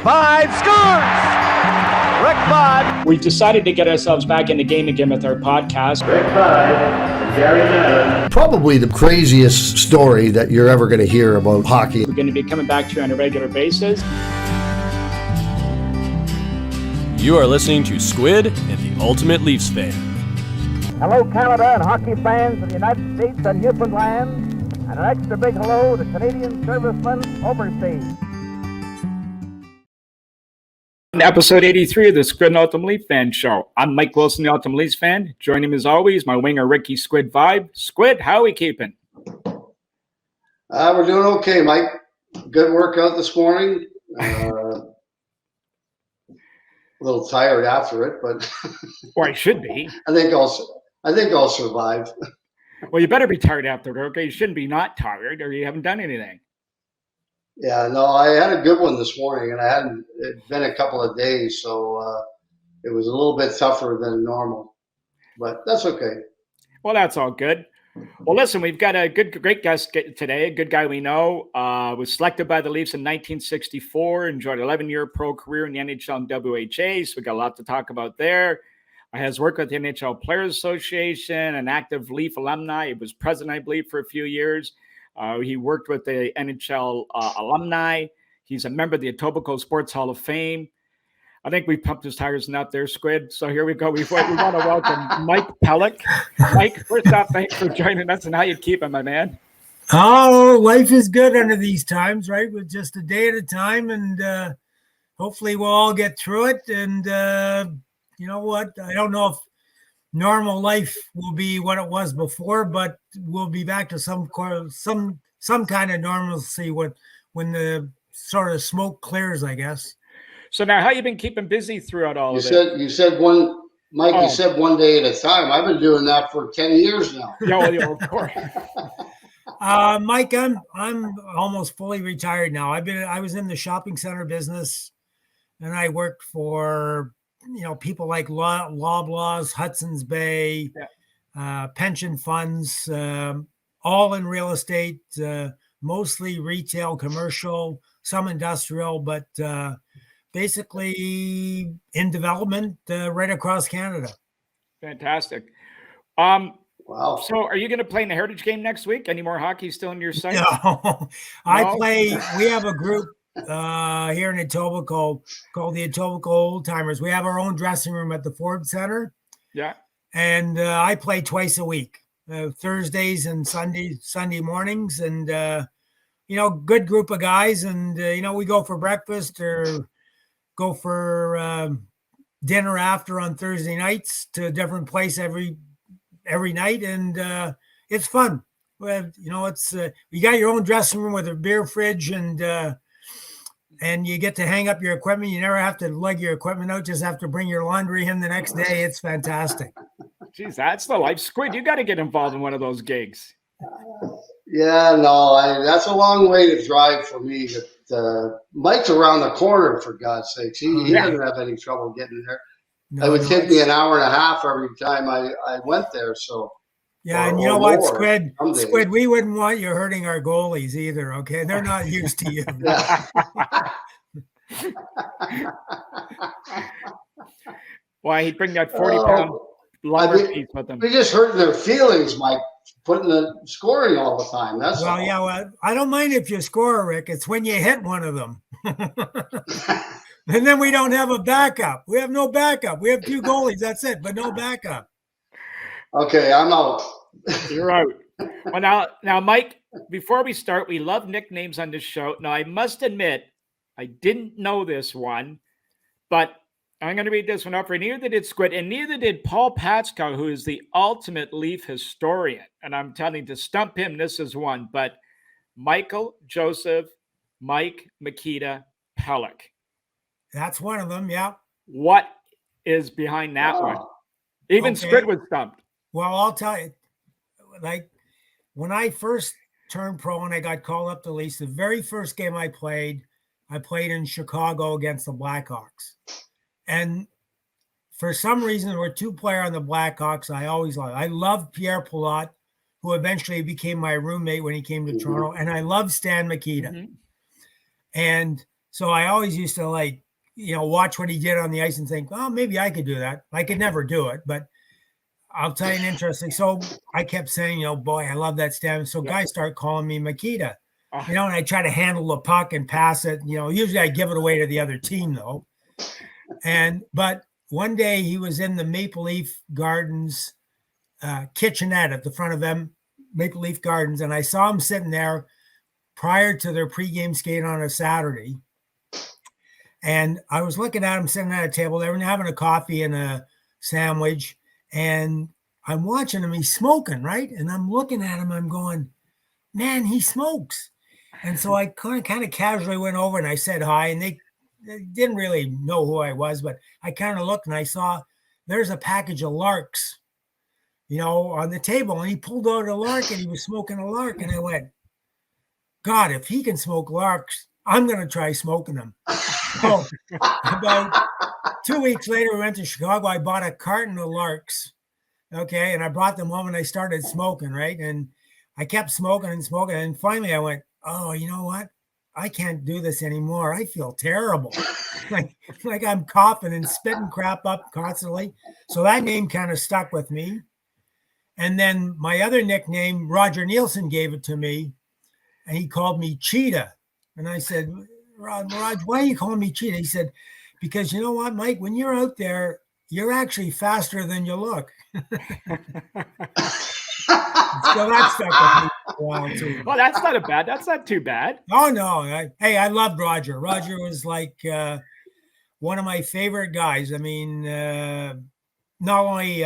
5 scores! Rick Vaughn. We've decided to get ourselves back in the game again with our podcast. Rick Vaughn, Gary Madden. Probably the craziest story that you're ever going to hear about hockey. We're going to be coming back to you on a regular basis. You are listening to Squid and the Ultimate Leafs Fan. Hello, Canada and hockey fans of the United States and Newfoundland, and an extra big hello to Canadian servicemen overseas. Episode 83 of the Squid and Ultimate Leaf Fan Show. I'm Mike Wilson, the Ultimate Leafs fan. Joining him as always, my winger Ricky Squid Vibe. Squid, how are we keeping? We're doing okay, Mike. Good workout this morning. A little tired after it, but Or I should be. I think I'll survive. Well, you better be tired after it, okay? You shouldn't be not tired, or you haven't done anything. Yeah, no, I had a good one this morning, and it'd been a couple of days, so it was a little bit tougher than normal, but that's okay. Well, that's all good. Well, listen, we've got a great guest today, a good guy we know. Was selected by the Leafs in 1964, enjoyed an 11-year pro career in the NHL and WHA, so we got a lot to talk about there. Has worked with the NHL Players Association, an active Leaf alumni. He was president, I believe, for a few years. He worked with the NHL alumni. He's a member of the Etobicoke Sports Hall of Fame. I think we pumped his tires enough there, Squid. So here we go. We want to welcome Mike Pelyk. Mike, first off, thanks for joining us, and how you keeping, my man? Oh, life is good under these times, right? With just a day at a time, and hopefully we'll all get through it. And you know what? I don't know if normal life will be what it was before, but we'll be back to some kind of normalcy when the sort of smoke clears, I guess. So now, how you been keeping busy throughout all of it? You said one, Mike. You said one day at a time. I've been doing that for 10 years now. Yeah, of course. Mike, I'm almost fully retired now. I was in the shopping center business, and I worked for people like Loblaws, Hudson's Bay, pension funds, all in real estate, mostly retail, commercial, some industrial, but basically in development right across Canada. Fantastic. Wow. So are you going to play in the Heritage game next week? Any more hockey still in your sights? No. We have a group here in Etobicoke called the Etobicoke Old Timers. We have our own dressing room at the Ford Center. Yeah. And I play twice a week, Thursdays and Sunday mornings. And, good group of guys. And, we go for breakfast or go for dinner after on Thursday nights to a different place every night. And it's fun. It's you got your own dressing room with a beer fridge and you get to hang up your equipment. You never have to lug your equipment out. Just have to bring your laundry in the next day. It's fantastic. Jeez, that's the life. Squid, you got to get involved in one of those gigs. Yeah, no, that's a long way to drive for me. But Mike's around the corner, for God's sakes. He doesn't have any trouble getting there. It would take me an hour and a half every time I went there. So. Yeah, and you know what, Squid, we wouldn't want you hurting our goalies either, okay? They're not used to you. Why, he'd bring that 40-pound lumber piece with them. We just hurting their feelings, Mike, putting the scoring all the time. That's all. Yeah, well, I don't mind if you score, Rick. It's when you hit one of them. And then we don't have a backup. We have no backup. We have 2 goalies, that's it, but no backup. Okay, I'm out. You're out. Well, now, Mike, before we start, we love nicknames on this show. Now, I must admit, I didn't know this one, but I'm going to read this one up for neither did Squid, and neither did Paul Patchko, who is the ultimate Leaf historian. And I'm telling you, to stump him, this is one. But Michael Joseph, Mike Mikita Pelyk. That's one of them, yeah. What is behind that one? Even Squid was stumped. Well, I'll tell you, like when I first turned pro and I got called up to Leafs, the very first game I played in Chicago against the Blackhawks. And for some reason, there were 2 players on the Blackhawks I always loved. I loved Pierre Pilote, who eventually became my roommate when he came to Toronto, and I loved Stan Mikita. And So I always used to watch what he did on the ice and think, well, maybe I could do that. I could never do it, but I'll tell you an interesting. So I kept saying, boy, I love that stamp. So guys start calling me Makita, and I try to handle the puck and pass it. Usually I give it away to the other team though. But one day he was in the Maple Leaf Gardens kitchenette at the front of them Maple Leaf Gardens, and I saw him sitting there prior to their pregame skate on a Saturday. And I was looking at him sitting at a table. They were having a coffee and a sandwich, and I'm watching him. He's smoking, right? And I'm looking at him. I'm going, man, he smokes. And so I kind of casually went over and I said hi, and they didn't really know who I was, but I kind of looked and I saw there's a package of Larks, on the table, and he pulled out a Lark and he was smoking a Lark. And I went, God, if he can smoke Larks, I'm going to try smoking them. So about 2 weeks later, we went to Chicago. I bought a carton of Larks. Okay. And I brought them home and I started smoking, right? And I kept smoking and smoking. And finally I went, oh, you know what? I can't do this anymore. I feel terrible. like I'm coughing and spitting crap up constantly. So that name kind of stuck with me. And then my other nickname, Roger Nielsen gave it to me, and he called me Cheetah. And I said, Rod, why are you calling me Cheetah? He said, because you know what, Mike, when you're out there, you're actually faster than you look. So that stuck with me for a while too. Well, that's not too bad. Oh, no. I loved Roger. Roger was like one of my favorite guys. I mean, not only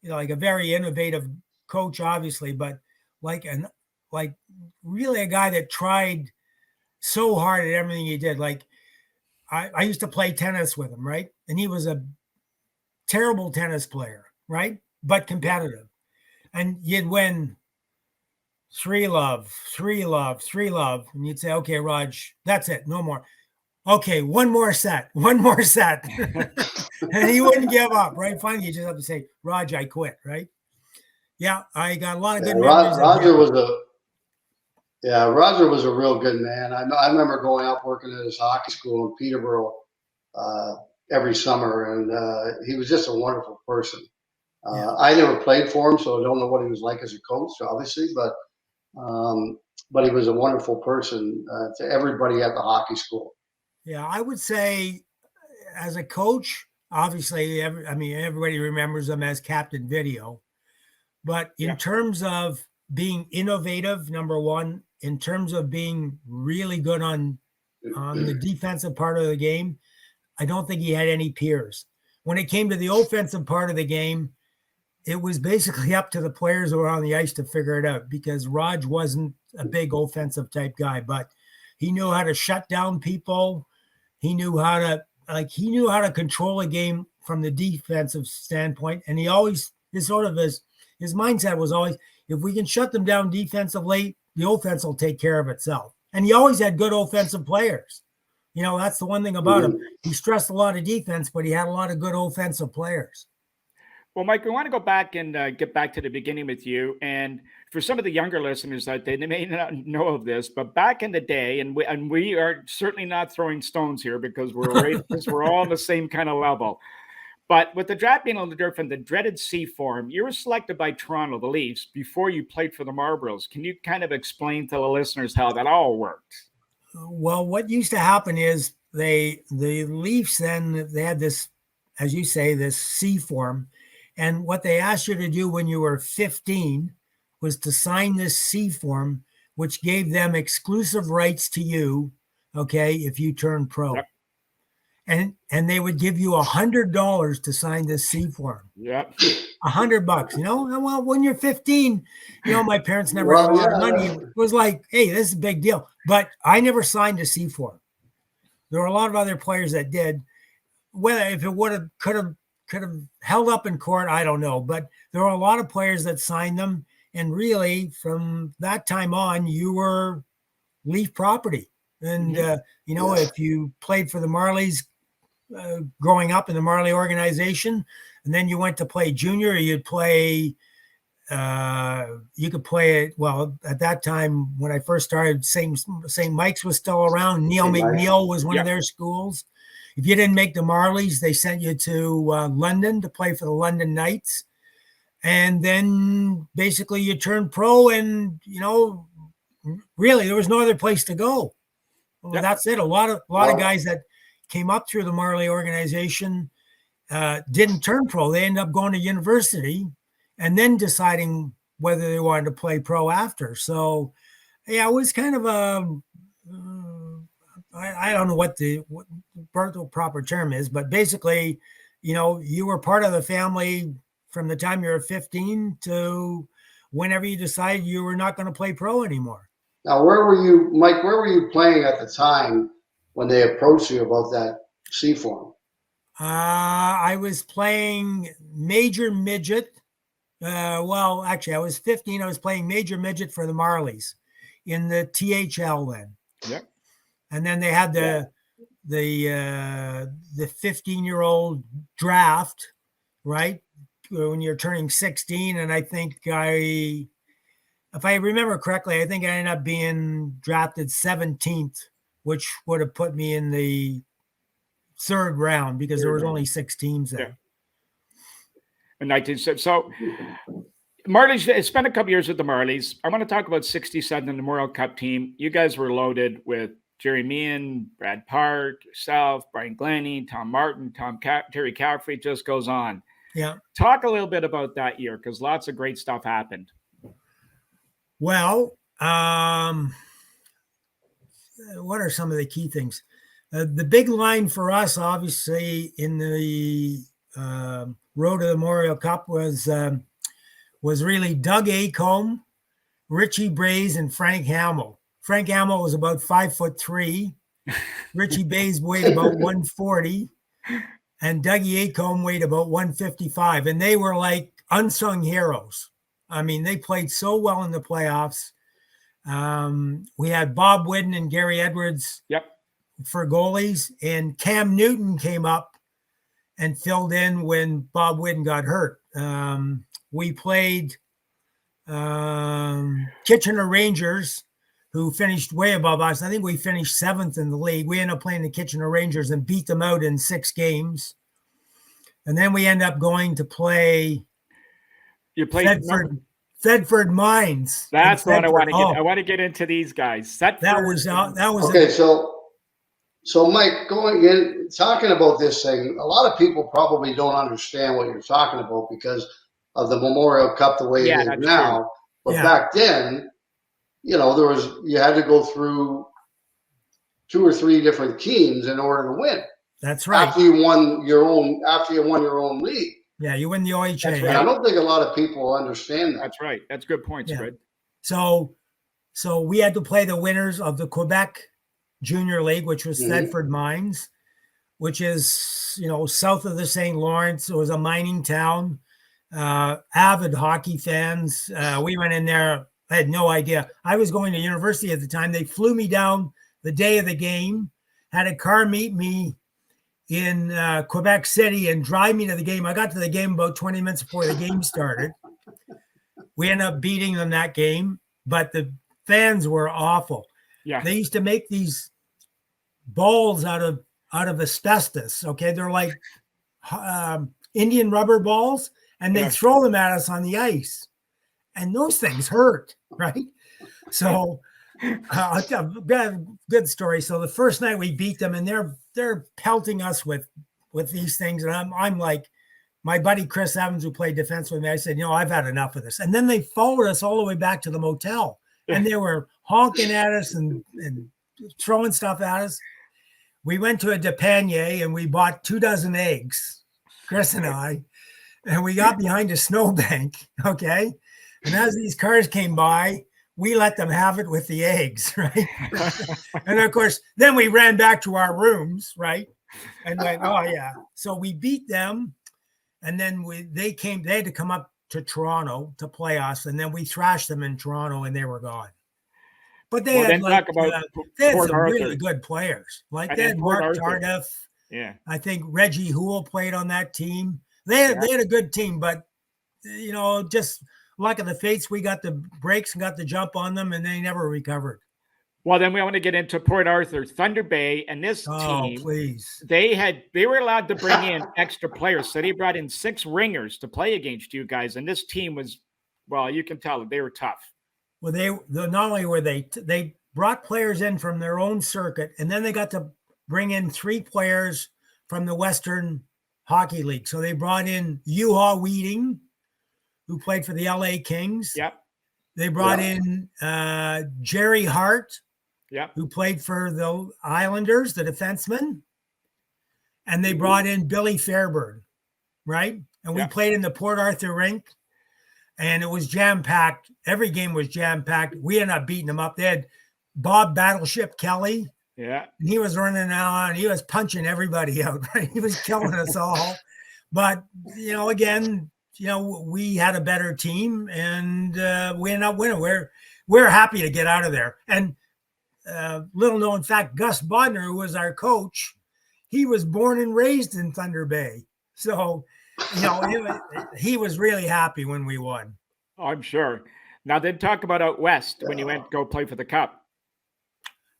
like a very innovative coach, obviously, but like really a guy that tried so hard at everything he did. Like I used to play tennis with him, right? And he was a terrible tennis player, right? But competitive. And you'd win 3-love. And you'd say, okay, Raj, that's it. No more. Okay, one more set. And he wouldn't give up, right? Finally, you just have to say, Raj, I quit, right? Yeah, I got a lot of good memories. Roger was a real good man. I remember going out working at his hockey school in Peterborough every summer, and he was just a wonderful person. I never played for him, so I don't know what he was like as a coach, obviously, but he was a wonderful person to everybody at the hockey school. Yeah, I would say as a coach, obviously, everybody remembers him as Captain Video. But in terms of being innovative, number one, in terms of being really good on the defensive part of the game, I don't think he had any peers. When it came to the offensive part of the game, it was basically up to the players who were on the ice to figure it out, because Raj wasn't a big offensive type guy, but he knew how to shut down people. He knew how to control a game from the defensive standpoint. And he always, his mindset was always, if we can shut them down defensively, the offense will take care of itself. And he always had good offensive players. That's the one thing about him. He stressed a lot of defense, but he had a lot of good offensive players. Well, Mike, we want to go back and get back to the beginning with you. And for some of the younger listeners out there, they may not know of this, but back in the day, and we are certainly not throwing stones here because we're all on the same kind of level. But with the draft being on the dirt from the dreaded C form, you were selected by Toronto, the Leafs, before you played for the Marlboros. Can you kind of explain to the listeners how that all worked? Well, what used to happen is the Leafs then, they had this, as you say, this C form. And what they asked you to do when you were 15 was to sign this C form, which gave them exclusive rights to you, okay, if you turned pro. Yep. And they would give you $100 to sign this C form. Yep. $100, Well, when you're 15, my parents never had a lot of money. It was like, hey, this is a big deal. But I never signed a C form. There were a lot of other players that did. Whether if it could have held up in court, I don't know. But there were a lot of players that signed them. And really, from that time on, you were Leaf property. And, if you played for the Marlies growing up in the Marley organization, and then you went to play junior, you'd play you could play it. Well, at that time when I first started, St. Mike's was still around. Neil McNeil was one of their schools. If you didn't make the Marlies, they sent you to London to play for the London Knights. And then basically you turned pro, and, really there was no other place to go. Well, that's it. A lot of guys that came up through the Marley organization didn't turn pro. They ended up going to university and then deciding whether they wanted to play pro after. So, yeah, it was kind of I don't know what the proper term is, but basically, you were part of the family from the time you were 15 to whenever you decided you were not going to play pro anymore. Now, where were you, Mike, where were you playing at the time when they approached you about that C form? I was playing major midget. Well, actually, I was 15. I was playing major midget for the Marlies in the THL then. Yep. And then they had the 15-year-old draft, right? When you're turning 16. And I think if I remember correctly, I think I ended up being drafted 17th, which would have put me in the third round because there was only 6 teams there. In 1960. So Marlies spent a couple years with the Marlies. I want to talk about 67, the Memorial Cup team. You guys were loaded with Jerry Meehan, Brad Park, yourself, Brian Glennie, Tom Martin, Terry Caffrey, just goes on. Yeah. Talk a little bit about that year, because lots of great stuff happened. Well, what are some of the key things? The big line for us, obviously, in the road to the Memorial Cup was really Doug Acomb, Richie Brays, and Frank Hamill. Frank Hamill was about 5'3". Richie Brays weighed about 140, and Dougie Acomb weighed about 155. And they were like unsung heroes. I mean, they played so well in the playoffs. We had Bob Whidden and Gary Edwards for goalies, and Cam Newton came up and filled in when Bob Whidden got hurt. We played Kitchener Rangers, who finished way above us. I think we finished 7th in the league. We ended up playing the Kitchener Rangers and beat them out in 6 games. And then we end up going to play Thetford Mines. That's what I want to get. I want to get into these guys. That was okay. So Mike, going in, talking about this thing, a lot of people probably don't understand what you're talking about because of the Memorial Cup the way it is now. True. But back then, you had to go through 2 or 3 different teams in order to win. That's right. After you won your own league. Yeah, you win the OHA. Right. I don't think a lot of people understand that. That's right. That's good points, Fred. So we had to play the winners of the Quebec Junior League, which was Thetford Mines, which is, south of the St. Lawrence. It was a mining town. Avid hockey fans. We went in there. I had no idea. I was going to university at the time. They flew me down the day of the game, had a car meet me in Quebec City and drive me to the game. I got to the game about 20 minutes before the game started. We ended up beating them that game, but the fans were awful. Yeah. They used to make these balls out of asbestos. Okay. They're like Indian rubber balls, and they throw them at us on the ice. And those things hurt, right? So good story. So the first night we beat them, and they're pelting us with these things. And I'm like, my buddy Chris Evans, who played defense with me, I said, I've had enough of this. And then they followed us all the way back to the motel, and they were honking at us and throwing stuff at us. We went to a Depanier and we bought 24 eggs, Chris and I, and we got behind a snowbank. Okay. And as these cars came by, we let them have it with the eggs, right? And of course, then we ran back to our rooms, right? And went, oh yeah. So we beat them, and then they had to come up to Toronto to play us, and then we thrashed them in Toronto, and they were gone. But they had some really good players. Like they had Mark Tardif. Yeah. I think Reggie Houle played on that team. They had a good team, but just luck of the fates, we got the breaks and got the jump on them, and they never recovered. Well, then we want to get into Port Arthur, Thunder Bay, and this team. Please. They were allowed to bring in extra players, so they brought in 6 ringers to play against you guys, and this team was, well, you can tell they were tough. Well, not only were they brought players in from their own circuit, and then they got to bring in 3 players from the Western Hockey League. So they brought in Juha Weeding, who played for the LA Kings. Yep. They brought in Jerry Hart, who played for the Islanders, the defenseman. And they brought in Billy Fairburn, right? And we played in the Port Arthur rink, and it was jam-packed. Every game was jam-packed. We ended up beating them up. They had Bob Battleship Kelly. Yeah. And he was running on. He was punching everybody out, right? He was killing us all. But, again, we had a better team, and we ended up winning. We're happy to get out of there. And little known fact, Gus Bodner, who was our coach, he was born and raised in Thunder Bay. So, he was really happy when we won. Oh, I'm sure. Now, then talk about out west when you went to go play for the Cup.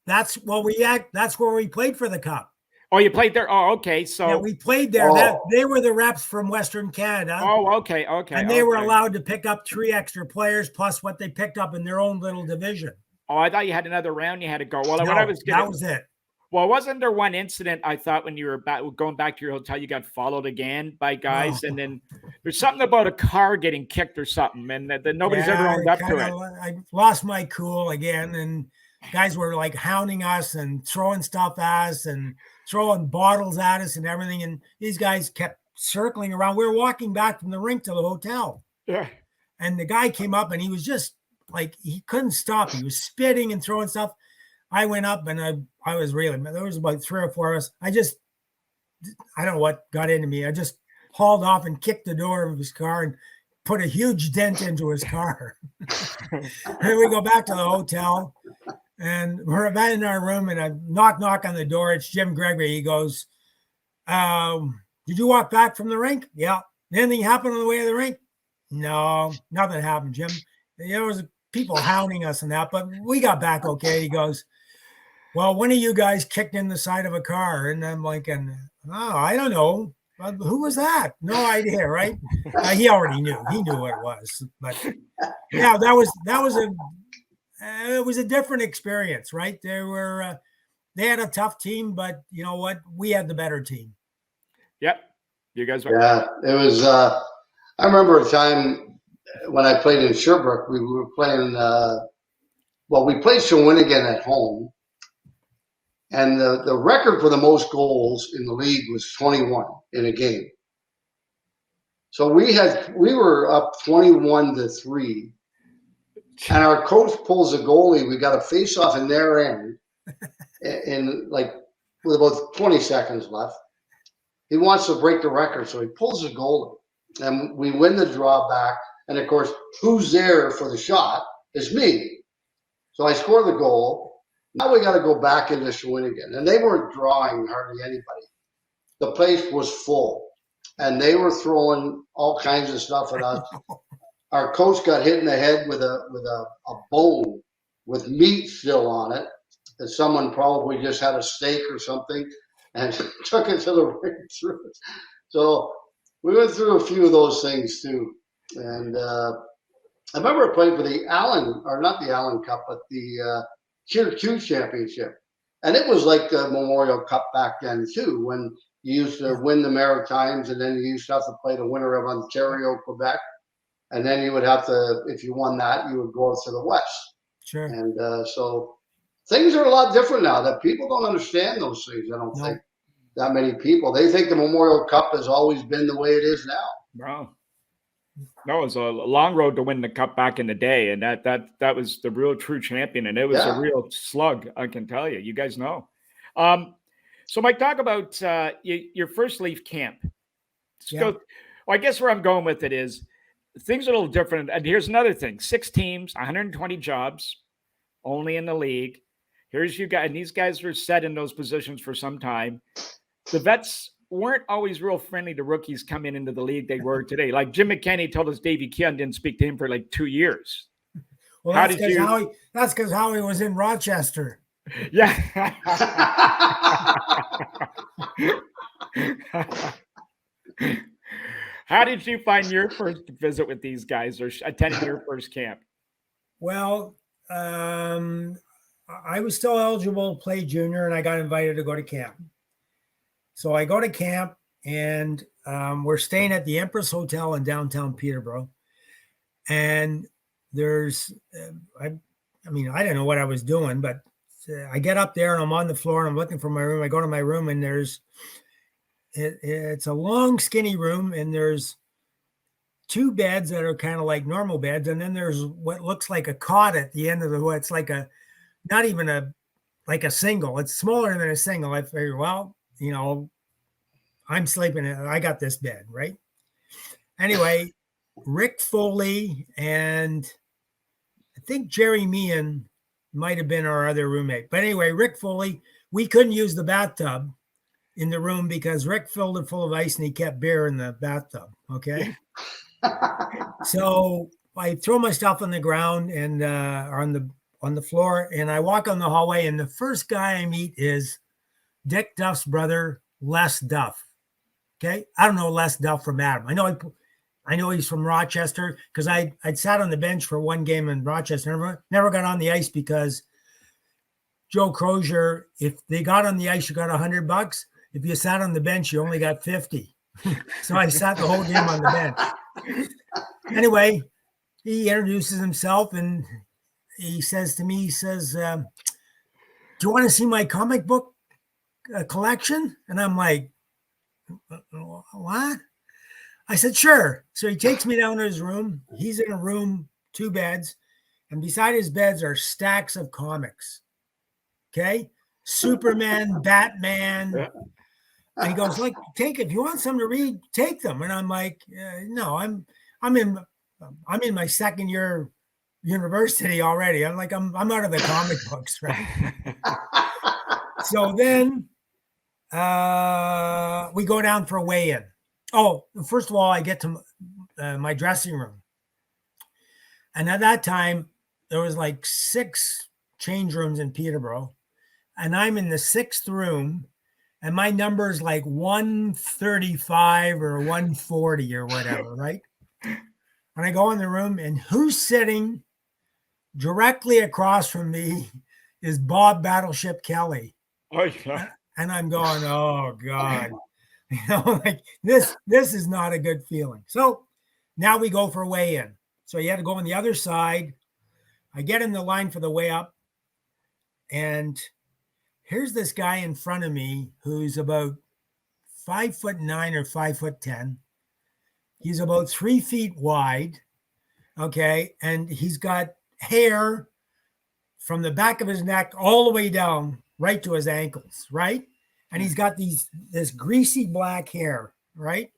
That's where we played for the Cup. Oh, you played there? Oh, okay. So we played there. They were the reps from Western Canada. Oh, okay. And they were allowed to pick up 3 extra players plus what they picked up in their own little division. Oh, I thought you had another round you had to go. Well, that was it. Well, wasn't there one incident I thought when you were going back to your hotel, you got followed again by guys, and then there's something about a car getting kicked or something, and that nobody's ever owned up to it. I lost my cool again, and guys were like hounding us and throwing stuff at us and throwing bottles at us and everything, and these guys kept circling around. We were walking back from the rink to the hotel, and the guy came up, and he was just like, he couldn't stop. He was spitting and throwing stuff. I went up, and I was reeling. There was about 3 or 4 of us. I don't know what got into me. I just hauled off and kicked the door of his car and put a huge dent into his car. And we go back to the hotel, and we're back in our room, and I knock on the door. It's Jim Gregory. He goes, did you walk back from the rink? Yeah. Anything happened on the way to the rink? No, nothing happened, Jim. There was people hounding us and that, but we got back okay. He goes, well, when are you guys kicked in the side of a car? And I'm like, I don't know. Who was that? No idea, right? He already knew. He knew what it was. But yeah, it was a different experience, right? They had a tough team, but you know what? We had the better team. Yep. You guys were. Yeah, it was. I remember a time when I played in Sherbrooke. We were playing. We played Shawinigan at home. And the record for the most goals in the league was 21 in a game. So we were up 21-3, and our coach pulls a goalie. We got a face-off in their end, with about 20 seconds left. He wants to break the record, so he pulls the goalie, and we win the draw back. And of course, who's there for the shot is me. So I score the goal. Now we got to go back into Shawinigan, and they weren't drawing hardly anybody. The place was full, and they were throwing all kinds of stuff at us. Our coach got hit in the head with a bone with meat still on it, that someone probably just had a steak or something and took it to the ring through it. So we went through a few of those things too. And I remember playing for the not the Allen Cup, but the Q Championship. And it was like the Memorial Cup back then too, when you used to win the Maritimes, and then you used to have to play the winner of Ontario, Quebec. And then you would have to, if you won that, you would go to the West. Sure. And so things are a lot different now. That people don't understand those things. I don't think that many people. They think the Memorial Cup has always been the way it is now. Wow. No, it was a long road to win the cup back in the day, and that was the real true champion, and it was a real slug, I can tell you. You guys know. So Mike, talk about your first Leaf camp. I guess where I'm going with it is things are a little different. And here's another thing: 6 teams, 120 jobs, only in the league. Here's you guys, and these guys were set in those positions for some time. The vets weren't always real friendly to rookies coming into the league they were today. Like Jim McKenney told us Dave Keon didn't speak to him for like 2 years. Well, that's because Howie was in Rochester. Yeah. How did you find your first visit with these guys or attending your first camp? Well, I was still eligible to play junior, and I got invited to go to camp. So I go to camp, and we're staying at the Empress Hotel in downtown Peterborough. And there's, I didn't know what I was doing, but I get up there and I'm on the floor and I'm looking for my room. I go to my room and it's a long, skinny room, and there's 2 beds that are kind of like normal beds. And then there's what looks like a cot at the end of it's like not even like a single. It's smaller than a single. I figured, well, I'm sleeping. I got this bed, right? Anyway, Rick Foley and I think Jerry Meehan might have been our other roommate. But anyway, Rick Foley, we couldn't use the bathtub in the room because Rick filled it full of ice and he kept beer in the bathtub. Okay. So I throw my stuff on the ground and on the floor, and I walk on the hallway, and the first guy I meet is Dick Duff's brother, Les Duff. Okay. I don't know Les Duff from Adam. I know he's from Rochester because I'd sat on the bench for one game in Rochester. Never got on the ice because Joe Crozier, if they got on the ice, you got $100. If you sat on the bench, you only got 50. So I sat the whole game on the bench. Anyway, he introduces himself and he says to me, do you want to see my comic book collection? And I'm like, what? I said, sure. So he takes me down to his room. He's in a room, 2 beds. And beside his beds are stacks of comics. Okay. Superman, Batman. Yeah. And he goes, like, take it. If you want something to read, take them. And I'm like, no, I'm in my second year university already. I'm like, I'm out of the comic books, right? So then we go down for a weigh-in. Oh, first of all, I get to my dressing room. And at that time, there was like 6 change rooms in Peterborough. And I'm in the 6th room. And my number is like 135 or 140 or whatever, right? And I go in the room, and who's sitting directly across from me is Bob Battleship Kelly. Oh, yeah. And I'm going, oh, God. Like this is not a good feeling. So now we go for weigh-in. So you had to go on the other side. I get in the line for the weigh up, and here's this guy in front of me who's about 5'9" or 5'10". He's about 3 feet wide. Okay. And he's got hair from the back of his neck all the way down right to his ankles. Right. And he's got this greasy black hair. Right.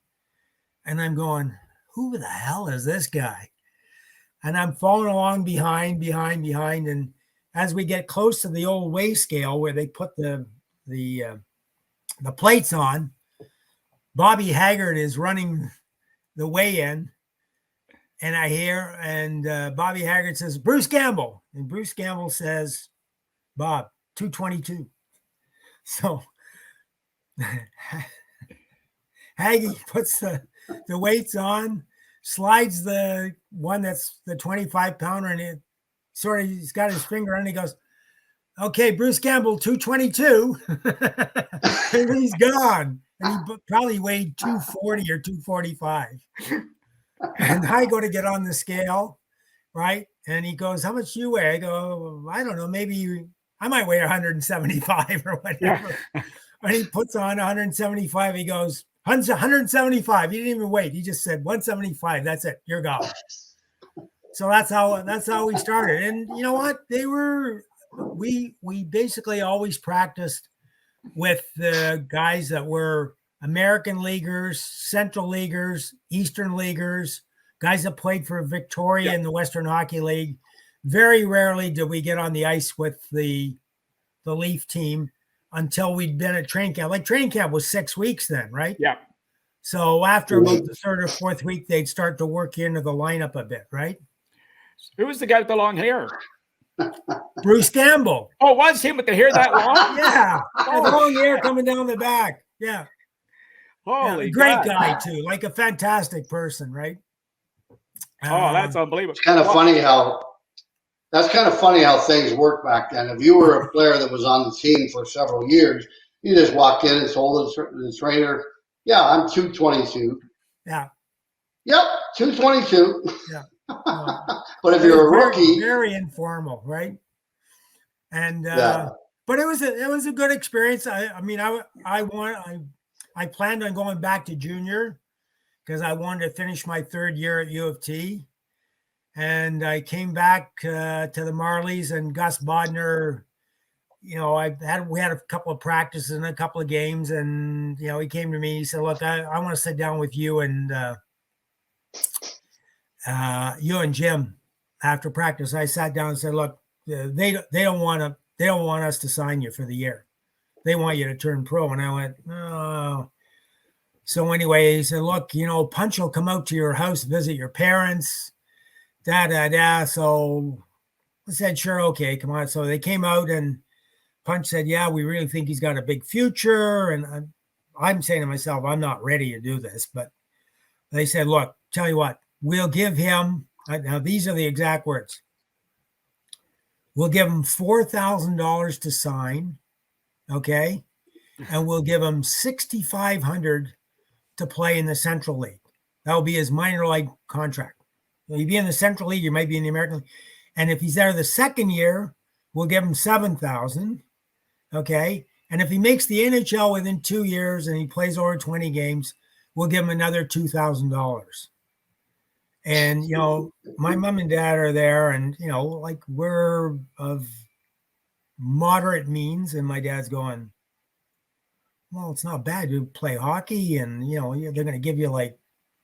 And I'm going, who the hell is this guy? And I'm following along behind. And as we get close to the old weigh scale where they put the plates on, Bobby Haggard is running the weigh-in, and I hear, Bobby Haggard says, Bruce Gamble. And Bruce Gamble says, Bob, 222. So Haggy puts the weights on, slides the one that's the 25-pounder, and he's got his finger on it. He goes, okay, Bruce Gamble, 222. And he's gone. And he probably weighed 240 or 245. And I go to get on the scale, right? And he goes, how much do you weigh? I go, I don't know, maybe I might weigh 175 or whatever. Yeah. And he puts on 175. He goes, 175. He didn't even wait. He just said 175. That's it. You're gone. So that's how we started. And you know what? We basically always practiced with the guys that were American leaguers, Central leaguers, Eastern leaguers, guys that played for Victoria in the Western Hockey League. Very rarely did we get on the ice with the Leaf team. until we'd been at training camp. Like training camp was 6 weeks then, right? Yeah. So after about the third or fourth week, they'd start to work into the lineup a bit, right? Who was the guy with the long hair? Bruce Campbell. Oh, was him with the hair that long? Yeah. The long hair coming down the back. Yeah. Holy great guy too. Like a fantastic person, right? That's unbelievable. It's kind of funny how things worked back then. If you were a player that was on the team for several years, you just walked in and told the trainer, "Yeah, I'm 222." Yeah. Yep, 222. Yeah. But if you're a rookie, very informal, right? And but it was a good experience. I planned on going back to junior because I wanted to finish my third year at U of T. And I came back to the Marlies, and Gus Bodner, we had a couple of practices and a couple of games, and he came to me. He said, "Look, I want to sit down with you and Jim after practice." I sat down and said, "Look, they don't want us to sign you for the year. They want you to turn pro." And I went, "Oh." So anyway, he said, "Look, Punch will come out to your house, visit your parents." So I said, "Sure, okay, come on." So they came out, and Punch said, "Yeah, we really think he's got a big future." And I'm saying to myself, I'm not ready to do this. But they said, "Look, tell you what, we'll give him," now these are the exact words, "we'll give him $4,000 to sign, okay? And we'll give him $6,500 to play in the Central League. That will be his minor league contract. You'd be in the Central League, you might be in the American League. And if he's there the second year, we'll give him $7,000, okay? And if he makes the NHL within 2 years and he plays over 20 games, we'll give him another $2,000. And, my mom and dad are there, and, we're of moderate means. And my dad's going, "Well, it's not bad to play hockey. And, they're going to give you like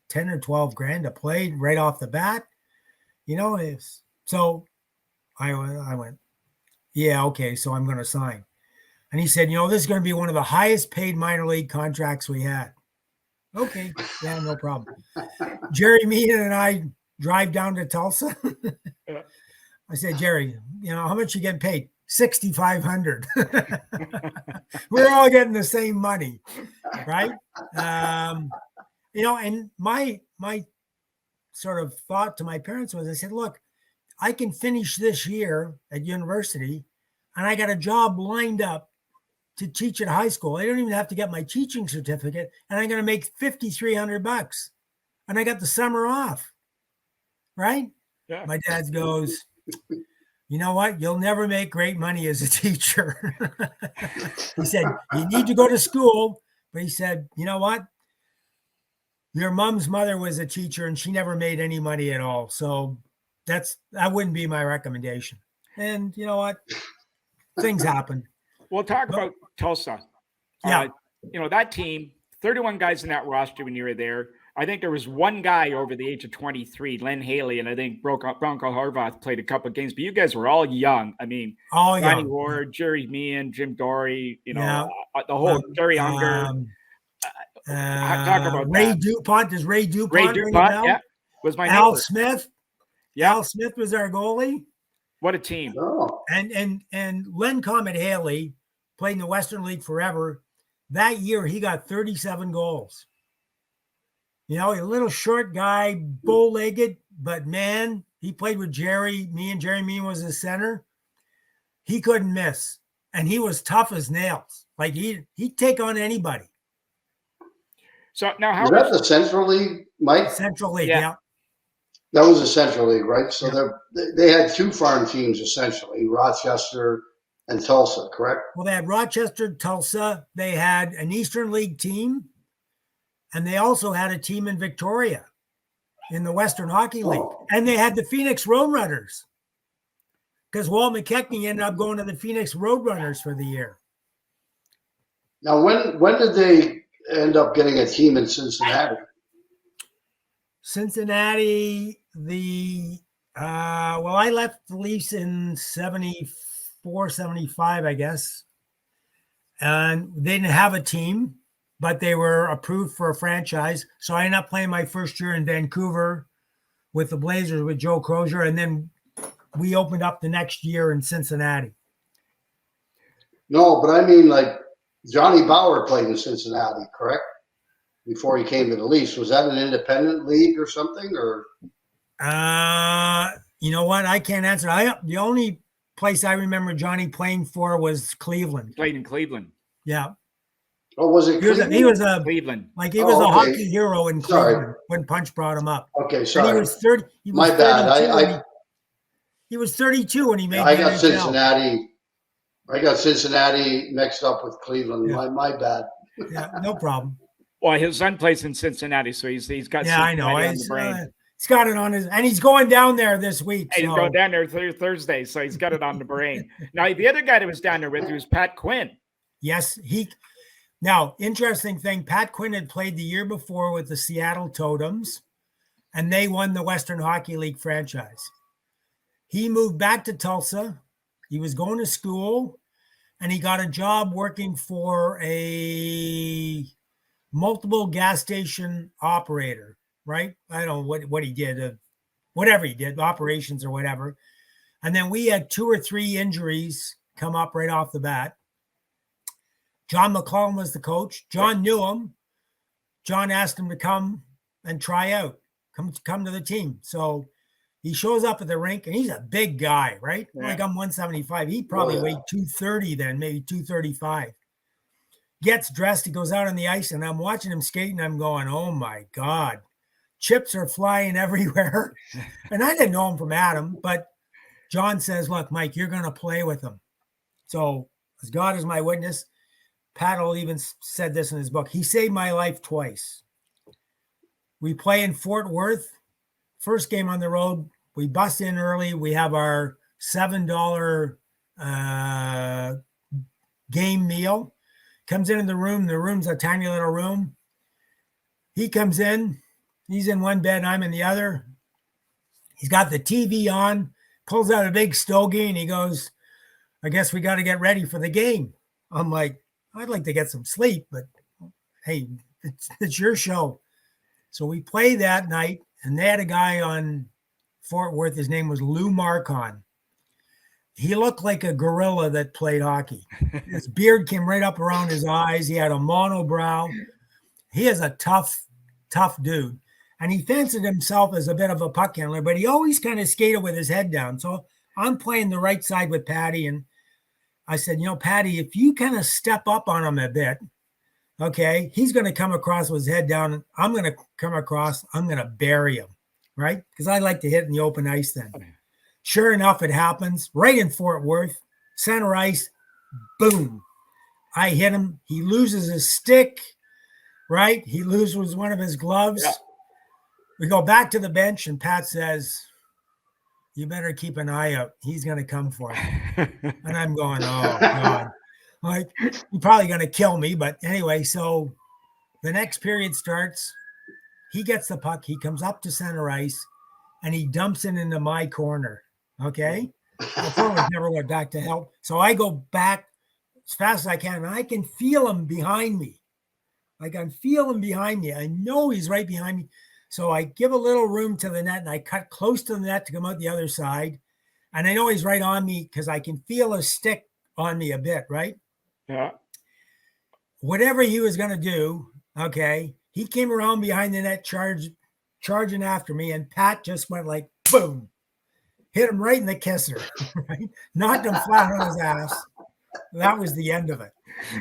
10 or 12 grand to play right off the bat." So I went, "Yeah, okay, so I'm going to sign." And he said, "This is going to be one of the highest paid minor league contracts we had." Okay, yeah, no problem. Jerry Meehan and I drive down to Tulsa. I said, "Jerry, how much you getting paid?" $6,500. We're all getting the same money, right? And my sort of thought to my parents was, I said, "Look, I can finish this year at university, and I got a job lined up to teach at high school. I don't even have to get my teaching certificate, and I'm going to make $5,300, and I got the summer off." Right? Yeah. My dad goes, "You know what? You'll never make great money as a teacher." He said, "You need to go to school." But he said, "You know what? Your mom's mother was a teacher, and she never made any money at all. So that wouldn't be my recommendation." And you know what? Things happen. We'll talk about Tulsa. Yeah. That team, 31 guys in that roster when you were there. I think there was one guy over the age of 23, Len Haley, and I think Bronco Harvath played a couple of games, but you guys were all young. I mean, Ronnie Ward, Jerry Meehan, Jim Dory, the whole Jerry Unger. Talk about Ray that. DuPont. Does Ray DuPont? Ray DuPont, yeah, was my Al neighbor. Smith. Yeah. Al Smith was our goalie. What a team. Oh. And Len Comet Haley played in the Western League forever. That year, he got 37 goals. A little short guy, bow-legged, but man, he played with Jerry Meehan. Jerry Meehan was his center. He couldn't miss, and he was tough as nails. Like he'd take on anybody. So now, how was that the Central League, Mike? Central League, yeah. That was the Central League, right? So they had two farm teams essentially, Rochester and Tulsa, correct? Well, they had Rochester, Tulsa. They had an Eastern League team, and they also had a team in Victoria in the Western Hockey League. And they had the Phoenix Roadrunners because Walt McKechnie ended up going to the Phoenix Roadrunners for the year. Now, when did they end up getting a team in Cincinnati? Cincinnati, I left the Leafs in 74, 75, I guess. and they didn't have a team, but they were approved for a franchise. So I ended up playing my first year in Vancouver with the Blazers with Joe Crozier, and then we opened up the next year in Cincinnati. No, but I mean, like, Johnny Bauer played in Cincinnati, correct? Before he came to the Leafs. Was that an independent league or something? Or you know what? I can't answer. The only place I remember Johnny playing for was Cleveland. Played in Cleveland. Yeah. Oh, was it Cleveland? He was a Cleveland. Like he was a hockey hero in Cleveland when Punch brought him up. Okay, sorry. And he was 30. He was My bad. He was 32 when he made. I got Cincinnati. I got Cincinnati mixed up with Cleveland. Yeah. My bad. Yeah, no problem. Well, his son plays in Cincinnati, so he's got. Yeah, I know. On the brain. He's got it on his, and he's going down there this week. Hey, he's going down there Thursday, so he's got it on the brain. Now, the other guy that was down there with you was Pat Quinn. Yes, Now, interesting thing, Pat Quinn had played the year before with the Seattle Totems, and they won the Western Hockey League franchise. He moved back to Tulsa. He was going to school, and he got a job working for a multiple gas station operator, right? I don't know what he did, whatever he did, operations or whatever. And then we had 2 or 3 injuries come up right off the bat. John McClellan was the coach. John knew him. John asked him to come and try out, come to the team. So he shows up at the rink, and he's a big guy, right? Yeah. Like I'm 175. He probably weighed 230 then, maybe 235. Gets dressed, he goes out on the ice, and I'm watching him skate, and I'm going, oh, my God. Chips are flying everywhere. And I didn't know him from Adam, but John says, look, Mike, you're going to play with him. So as God is my witness, Pat even said this in his book. He saved my life twice. We play in Fort Worth. First game on the road, we bust in early. We have our $7 game meal. Comes in the room. The room's a tiny little room. He comes in. He's in one bed. I'm in the other. He's got the TV on. Pulls out a big stogie, and he goes, I guess we got to get ready for the game. I'm like, I'd like to get some sleep, but hey, it's your show. So we play that night, and they had a guy on Fort Worth. His name was Lou Marcon. He looked like a gorilla that played hockey. His beard came right up around his eyes. He had a monobrow. He is a tough dude. And he fancied himself as a bit of a puck handler, but he always kind of skated with his head down. So I'm playing the right side with Patty, and I said, Patty, if you kind of step up on him a bit, okay, he's going to come across with his head down, and I'm going to come across, I'm going to bury him, right? Because I like to hit in the open ice then. Sure enough, it happens right in Fort Worth, center ice, boom. I hit him. He loses his stick, right? He loses one of his gloves. Yeah. We go back to the bench, and Pat says, you better keep an eye out. He's going to come for you. And I'm going, oh, God. Like, he's probably going to kill me. But anyway, so the next period starts. He gets the puck. He comes up to center ice, and he dumps it into my corner. Okay? The forward never went back to help. So I go back as fast as I can, and I can feel him behind me. Like, I feel him behind me. I know he's right behind me. So I give a little room to the net, and I cut close to the net to come out the other side. And I know he's right on me because I can feel his stick on me a bit, right? Yeah. Whatever he was going to do, okay, he came around behind the net, charging after me, and Pat just went like, boom, hit him right in the kisser, right? Knocked him flat on his ass. That was the end of it,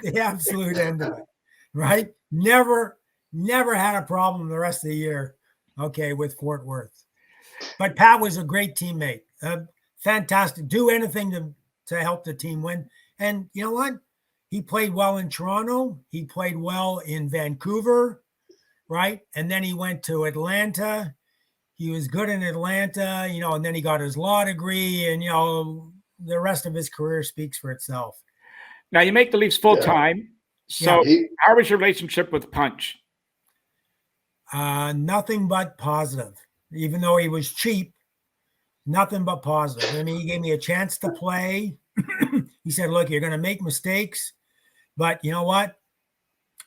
the absolute end of it, right? Never had a problem the rest of the year, okay, with Fort Worth. But Pat was a great teammate, fantastic, do anything to help the team win. And you know what? He played well in Toronto. He played well in Vancouver, right? And then he went to Atlanta. He was good in Atlanta, and then he got his law degree, and, the rest of his career speaks for itself. Now, you make the Leafs full-time. So how was your relationship with Punch? Nothing but positive. Even though he was cheap, nothing but positive. I mean, he gave me a chance to play. He said, look, you're going to make mistakes. but you know what?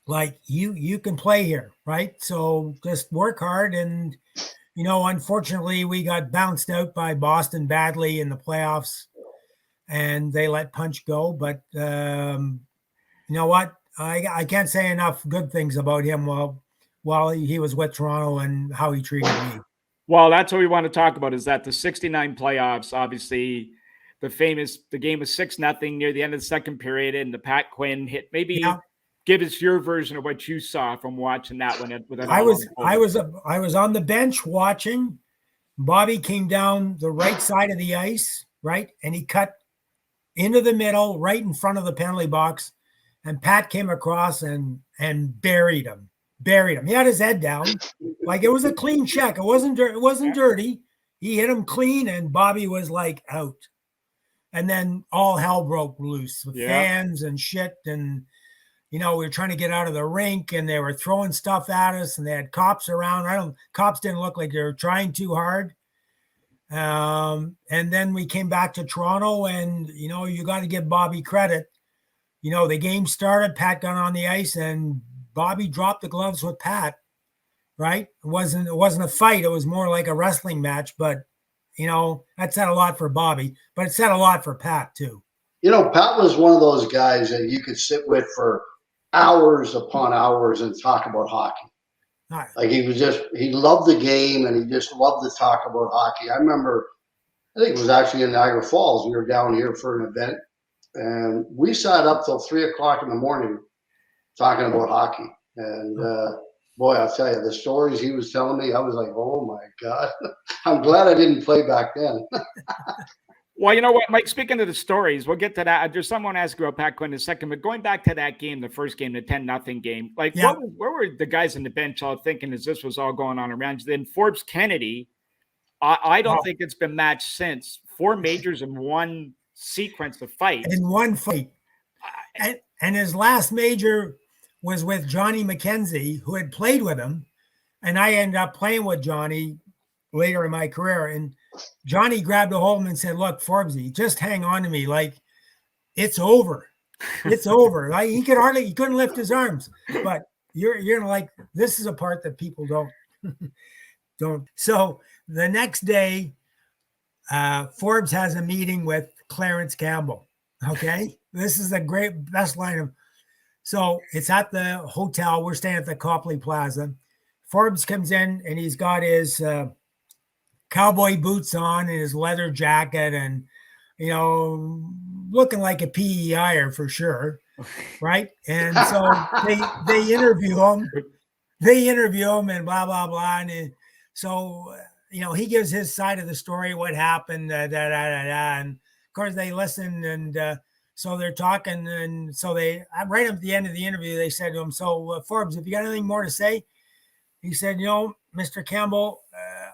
Like you can play here, right? So just work hard. And, unfortunately we got bounced out by Boston badly in the playoffs and they let Punch go. But you know what? I can't say enough good things about him while he was with Toronto and how he treated me. Well, that's what we want to talk about, is that the 69 playoffs, obviously the game was 6-0 near the end of the second period, and the Pat Quinn hit. Maybe give us your version of what you saw from watching that one. I was on the bench watching. Bobby came down the right side of the ice, right? And he cut into the middle, right in front of the penalty box. And Pat came across and buried him. He had his head down. Like, it was a clean check. It wasn't dirty. He hit him clean, and Bobby was like out. And then all hell broke loose with fans and shit. And, we were trying to get out of the rink, and they were throwing stuff at us, and they had cops around. Cops didn't look like they were trying too hard. And then we came back to Toronto, and, you got to give Bobby credit. The game started, Pat got on the ice, and Bobby dropped the gloves with Pat, right? It wasn't a fight. It was more like a wrestling match, but, that said a lot for Bobby, but it said a lot for Pat too. Pat was one of those guys that you could sit with for hours upon hours and talk about hockey. Right. Like, he loved the game, and he just loved to talk about hockey. I remember, I think it was actually in Niagara Falls. We were down here for an event, and we sat up till 3:00 in the morning talking about hockey. And boy, I'll tell you, the stories he was telling me, I was like, oh my God. I'm glad I didn't play back then. Well, you know what, Mike, speaking of the stories, we'll get to that. There's someone asking about Pat Quinn in a second, but going back to that game, the first game, the 10-0 game, like, where were the guys in the bench all thinking as this was all going on around? Then Forbes Kennedy, I don't think it's been matched since. 4 majors in one sequence of fights. In one fight. And his last major was with Johnny McKenzie, who had played with him. And I ended up playing with Johnny later in my career. And Johnny grabbed a hold of him and said, look, Forbesy, just hang on to me. Like, it's over. It's over. Like, he couldn't lift his arms. But you're like, this is a part that people don't. So the next day, Forbes has a meeting with Clarence Campbell. Okay. This is the best line of. So it's at the hotel. We're staying at the Copley Plaza. Forbes comes in, and he's got his cowboy boots on and his leather jacket, and, looking like a PEIer for sure. Right. And so they interview him. And blah, blah, blah. And so, he gives his side of the story, what happened, And of course they listen, and so they're talking. And so they, right at the end of the interview, they said to him, so Forbes, if you got anything more to say? He said, Mr. Campbell,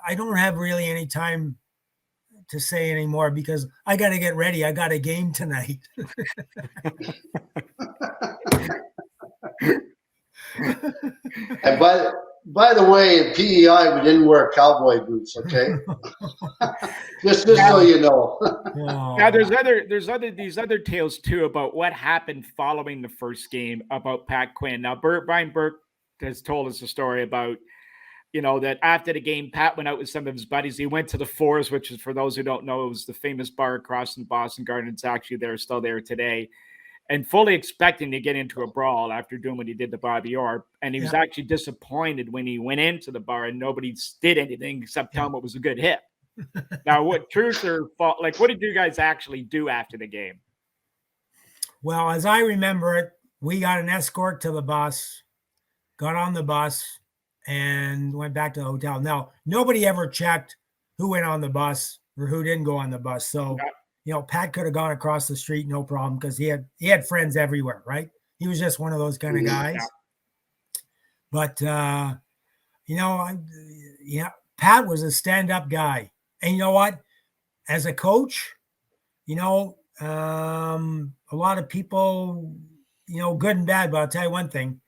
I don't have really any time to say anymore because I got to get ready. I got a game tonight. And by the way, in PEI, we didn't wear cowboy boots, okay? just so you know. Now, there's these other tales too about what happened following the first game about Pat Quinn. Now, Brian Burke has told us a story about, that after the game, Pat went out with some of his buddies. He went to the Fours, which is, for those who don't know, it was the famous bar across from Boston Garden. It's actually still there today. And fully expecting to get into a brawl after doing what he did to Bobby Orr. And he was actually disappointed when he went into the bar and nobody did anything except tell him it was a good hit. Now, what truth or fault? Like, what did you guys actually do after the game? Well, as I remember it, we got an escort to the bus, got on the bus, and went back to the hotel. Now, nobody ever checked who went on the bus or who didn't go on the bus. So, Pat could have gone across the street, no problem, because he had friends everywhere, right? He was just one of those kind of guys. But, Pat was a stand-up guy. And you know what? As a coach, a lot of people, good and bad, but I'll tell you one thing.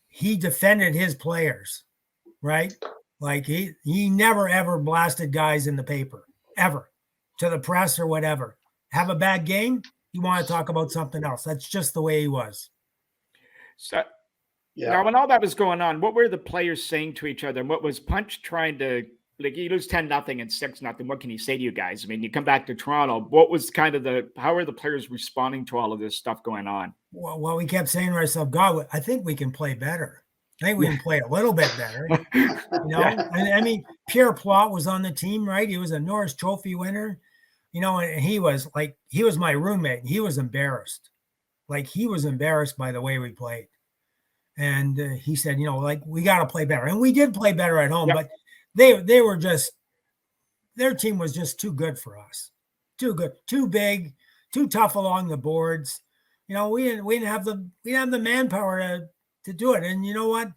He defended his players, right? Like, he never, ever blasted guys in the paper, ever, to the press or whatever. Have a bad game, he wanted to talk about something else. That's just the way he was. So, now when all that was going on, what were the players saying to each other? And what was Punch trying to, like, you lose 10-0 and 6-0. What can he say to you guys? I mean, you come back to Toronto. What was kind of how are the players responding to all of this stuff going on? Well, we kept saying to ourselves, God, I think we can play better. I think we can play a little bit better. I mean, Pierre Plot was on the team, right? He was a Norris Trophy winner, and he was my roommate. He was embarrassed. Like, he was embarrassed by the way we played. And he said, we got to play better. And we did play better at home, but they were just, their team was just too good for us. Too good, too big, too tough along the boards. We didn't have the manpower to do it. And you know what?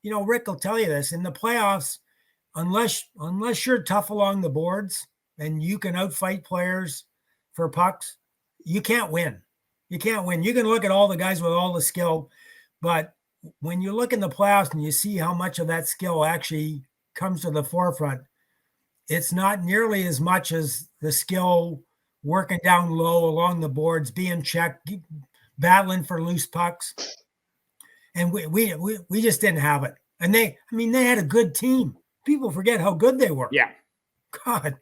Rick will tell you this. In the playoffs, unless you're tough along the boards and you can outfight players for pucks, you can't win. You can't win. You can look at all the guys with all the skill, but when you look in the playoffs and you see how much of that skill actually comes to the forefront, it's not nearly as much as the skill working down low along the boards, being checked, battling for loose pucks. And we just didn't have it. And they had a good team. People forget how good they were. Yeah. God,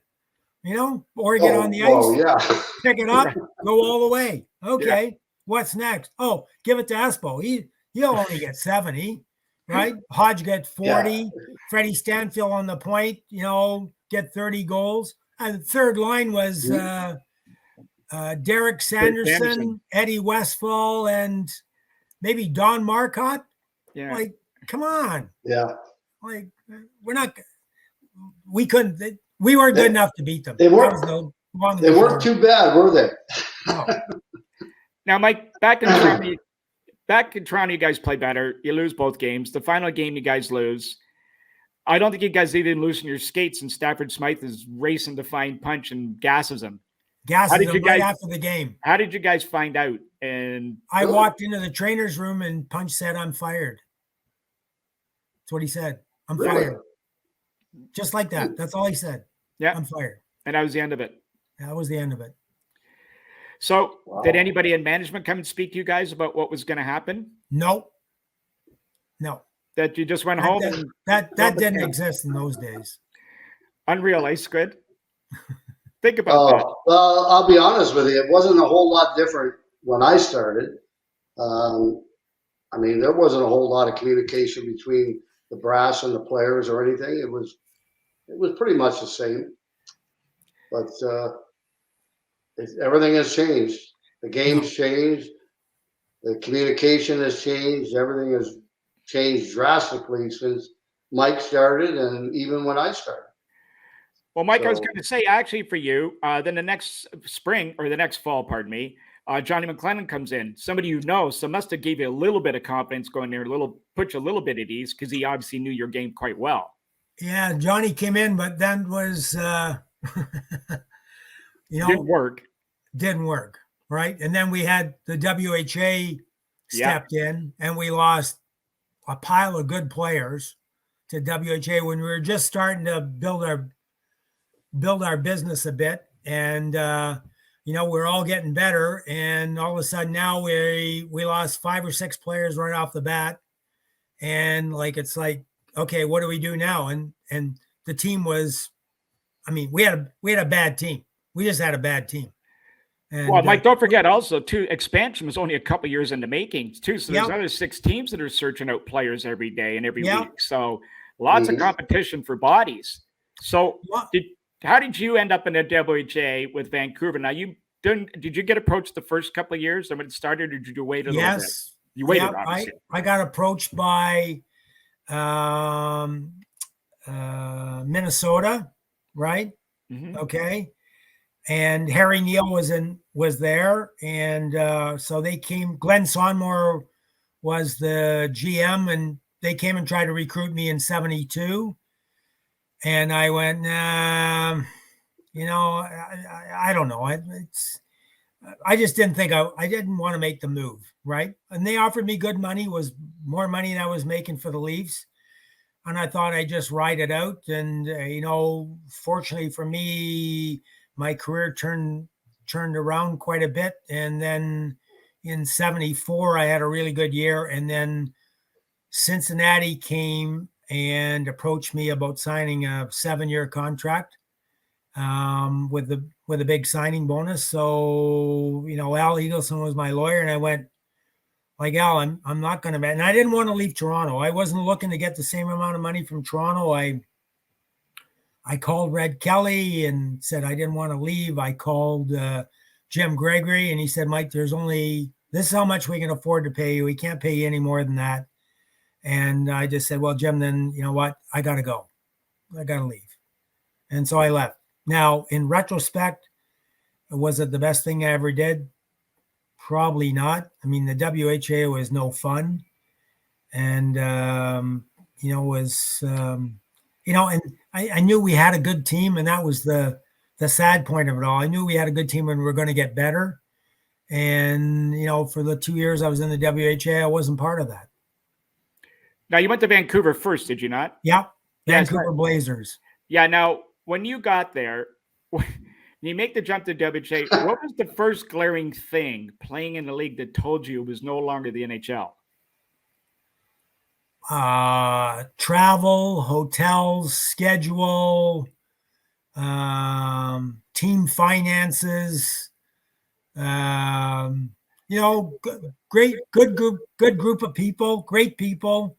or get on the ice, pick it up, go all the way. Okay. What's next? Oh, give it to Espo. He'll only get 70, right? Hodge get 40. Freddie Stanfield on the point, get 30 goals. And the third line was Derek Sanderson, Eddie Westfall, and maybe Don Marcotte. Yeah. Like, come on. Yeah. Like, we weren't good enough to beat them. They weren't too bad, were they? No. Now, Mike, back in Toronto, you guys play better. You lose both games. The final game, you guys lose. I don't think you guys even loosen your skates, and Stafford Smythe is racing to find Punch and gasses him. After the game. How did you guys find out? And I walked into the trainer's room and Punch said, "I'm fired." That's what he said. I'm fired. Just like that. That's all he said. Yeah. I'm fired. And that was the end of it. That was the end of it. So did anybody in management come and speak to you guys about what was going to happen? No. That you just went home? That didn't exist in those days. Unreal, eh, Squid? Think about that. Well, I'll be honest with you. It wasn't a whole lot different when I started. There wasn't a whole lot of communication between the brass and the players or anything. It was pretty much the same. But everything has changed. The game's changed. The communication has changed. Everything has changed drastically since Mike started and even when I started. Well, Mike, I was going to say, actually, for you, then the next spring, or the next fall, pardon me, Johnny McLennan comes in. Somebody so must have gave you a little bit of confidence going there, put you a little bit at ease, because he obviously knew your game quite well. Yeah, Johnny came in, but then was, Didn't work, right? And then we had the WHA stepped in, and we lost a pile of good players to WHA when we were just starting to build our business a bit. And, we're all getting better. And all of a sudden now we lost 5 or 6 players right off the bat. And it's like, okay, what do we do now? And the team was, we had a bad team. We just had a bad team. And, well, Mike, don't forget also, too, expansion was only a couple years in the making, too. So there's another 6 teams that are searching out players every day and every week. So lots of competition for bodies. So how did you end up in the WHA with Vancouver? Now, did you get approached the first couple of years when it started, or did you wait a little bit? You waited, obviously. I got approached by Minnesota, right? Mm-hmm. Okay. And Harry Neal was there. And so they came. Glenn Sonmore was the GM, and they came and tried to recruit me in 72. And I went, I don't know. I just didn't think I didn't want to make the move, right? And they offered me good money, was more money than I was making for the Leafs. And I thought I'd just ride it out. And, fortunately for me, my career turned turned around quite a bit. And then in 74, I had a really good year. And then Cincinnati came and approached me about signing a 7-year contract with a big signing bonus. So, Al Eagleson was my lawyer, and I went, like, Al, I'm not going to, and I didn't want to leave Toronto. I wasn't looking to get the same amount of money from Toronto. I called Red Kelly and said I didn't want to leave. I called Jim Gregory, and he said, Mike, this is how much we can afford to pay you. We can't pay you any more than that. And I just said, well, Jim, then you know what? I got to go. I got to leave. And so I left. Now, in retrospect, was it the best thing I ever did? Probably not. I mean, the WHA was no fun. And, and I knew we had a good team, and that was the sad point of it all. I knew we had a good team and we were going to get better. And, for the 2 years I was in the WHA, I wasn't part of that. Now, you went to Vancouver first, did you not? Yep. Vancouver Blazers. Yeah. Now, when you got there, when you make the jump to WHA, what was the first glaring thing playing in the league that told you it was no longer the NHL? Travel, hotels, schedule, team finances, good group of people, great people,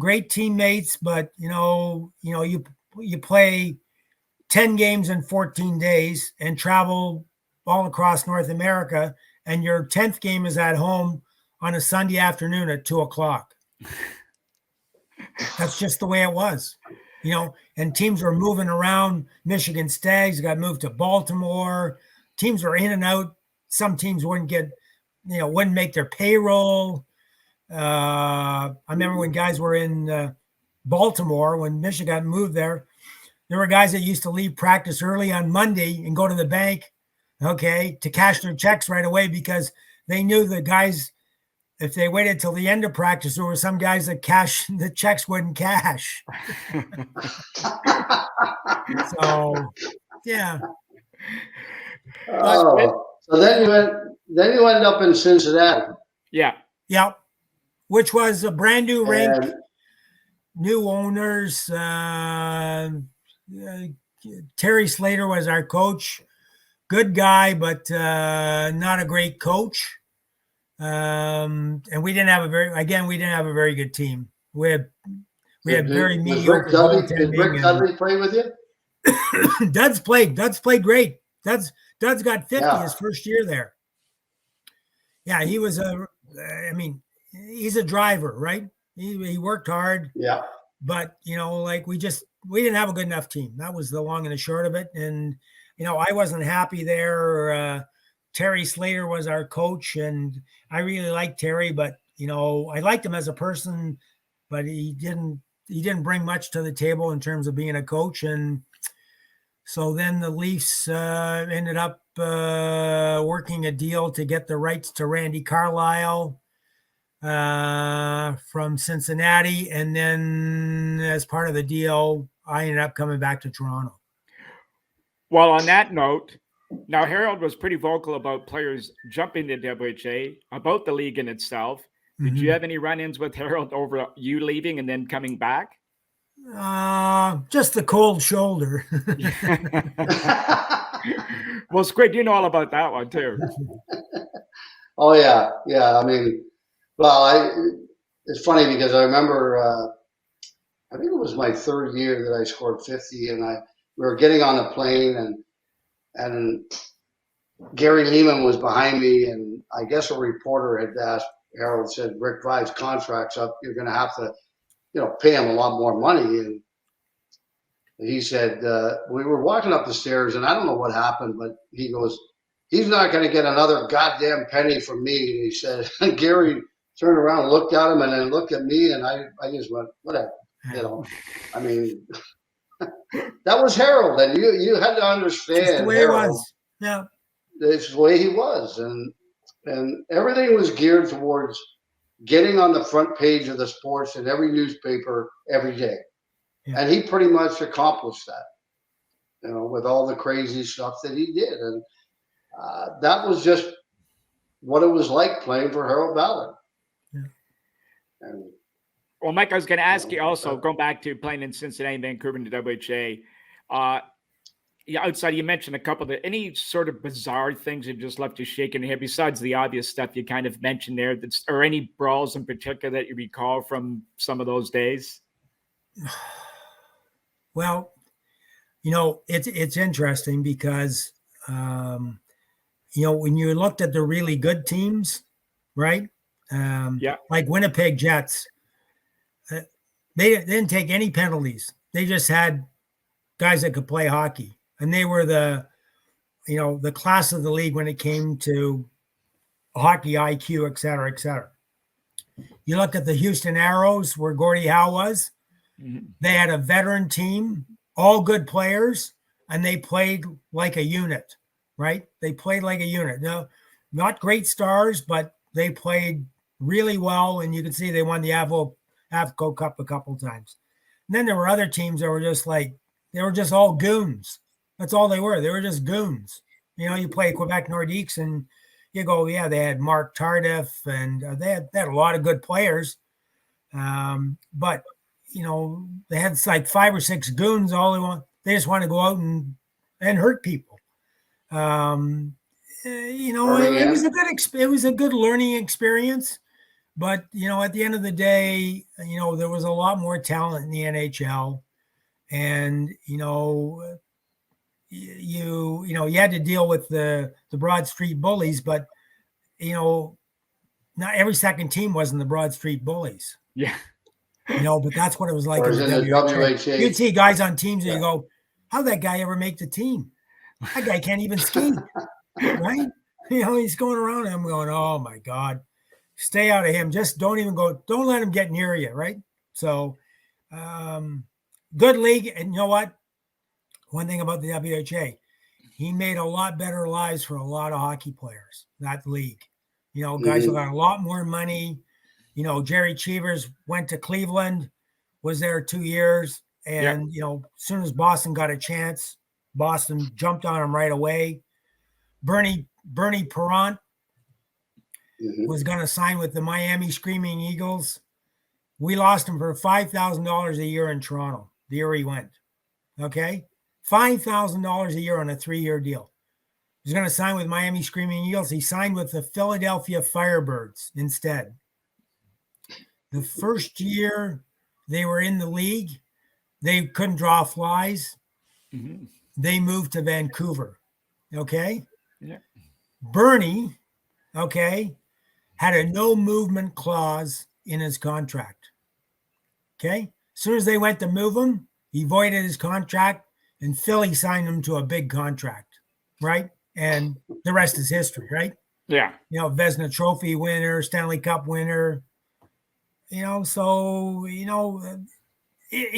great teammates, but you play 10 games in 14 days and travel all across North America, and your 10th game is at home on a Sunday afternoon at 2:00. That's just the way it was, and teams were moving around. Michigan Stags got moved to Baltimore. Teams were in and out. Some teams wouldn't make their payroll. I remember when guys were in Baltimore, when Michigan moved there were guys that used to leave practice early on Monday and go to the bank, to cash their checks right away, because they knew the guys, if they waited till the end of practice, there were some guys that the checks wouldn't cash. So, yeah. Oh, so then you end up in Cincinnati. Yeah. Yeah. Which was a brand new rink, new owners. Terry Slater was our coach. Good guy, but not a great coach. And we didn't have a very good team. We had very mediocre goaltending. Did Rick Dudley play with you? Duds played great. Duds got 50 his first year there. Yeah, he was he's a driver, right? He worked hard. Yeah. But, we didn't have a good enough team. That was the long and the short of it. And, I wasn't happy there. Terry Slater was our coach, and I really liked Terry, but, I liked him as a person, but he didn't bring much to the table in terms of being a coach. And so then the Leafs ended up working a deal to get the rights to Randy Carlyle from Cincinnati. And then as part of the deal, I ended up coming back to Toronto. Well, on that note, now Harold was pretty vocal about players jumping to WHA, about the league in itself. Did you have any run-ins with Harold over you leaving and then coming back? Just the cold shoulder. Well, Squid, you know all about that one too. Oh yeah. I mean, it's funny because I remember, I think it was my third year that I scored 50, and we were getting on the plane, and Gary Lehman was behind me, and I guess a reporter had asked Harold, said, Rick Vai's contract's up. You're going to have to, pay him a lot more money. And he said, we were walking up the stairs, and I don't know what happened, but he goes, he's not going to get another goddamn penny from me. And he said, Gary turned around and looked at him, and then looked at me, and I just went, whatever. I mean, that was Harold, and you had to understand. It's the way Harold, it was. Yeah. It's the way he was. And everything was geared towards getting on the front page of the sports in every newspaper every day. Yeah. And he pretty much accomplished that, with all the crazy stuff that he did. that was just what it was like playing for Harold Ballard. Yeah. And, well, Mike, I was going to ask you also, going back to playing in Cincinnati, Vancouver, and the WHA. Outside, you mentioned a couple of any sort of bizarre things that just left you shaking your head, besides the obvious stuff you kind of mentioned there, or any brawls in particular that you recall from some of those days? Well, it's interesting because, when you looked at the really good teams, right? Like Winnipeg Jets, they didn't take any penalties. They just had guys that could play hockey. And they were the class of the league when it came to hockey IQ, et cetera, et cetera. You look at the Houston Aeros, where Gordie Howe was. Mm-hmm. They had a veteran team, all good players, and they played like a unit, right? They played like a unit. No, not great stars, but they played really well, and you can see they won the Avco Cup a couple of times. And then there were other teams that were just they were just all goons. That's all they were. They were just goons. You play Quebec Nordiques and you go, yeah, they had Mark Tardif and they had a lot of good players. But, they had like 5 or 6 goons. They just want to go out and hurt people. It was a good learning experience. But, at the end of the day, there was a lot more talent in the NHL. And, you had to deal with the Broad Street Bullies, but not every second team wasn't the Broad Street Bullies. Yeah. But that's what it was like in the WHA. You'd see guys on teams and you go, how'd that guy ever make the team? That guy can't even ski, right? He's going around and I'm going, oh my God, stay out of him. Just don't let him get near you, right? So good league. And you know what? One thing about the WHA, he made a lot better lives for a lot of hockey players, that league. Guys who got a lot more money. Jerry Cheevers went to Cleveland, was there 2 years. And, as soon as Boston got a chance, Boston jumped on him right away. Bernie Perrant was going to sign with the Miami Screaming Eagles. We lost him for $5,000 a year in Toronto the year he went. Okay? $5,000 a year on a 3-year deal. He's going to sign with Miami Screaming Eagles. He signed with the Philadelphia Firebirds instead. The first year they were in the league, they couldn't draw flies. Mm-hmm. They moved to Vancouver. Okay? Yeah. Bernie, okay, had a no movement clause in his contract. Okay? As soon as they went to move him, he voided his contract, and Philly signed him to a big contract, right? And the rest is history, right? Yeah. Vezina Trophy winner, Stanley Cup winner. It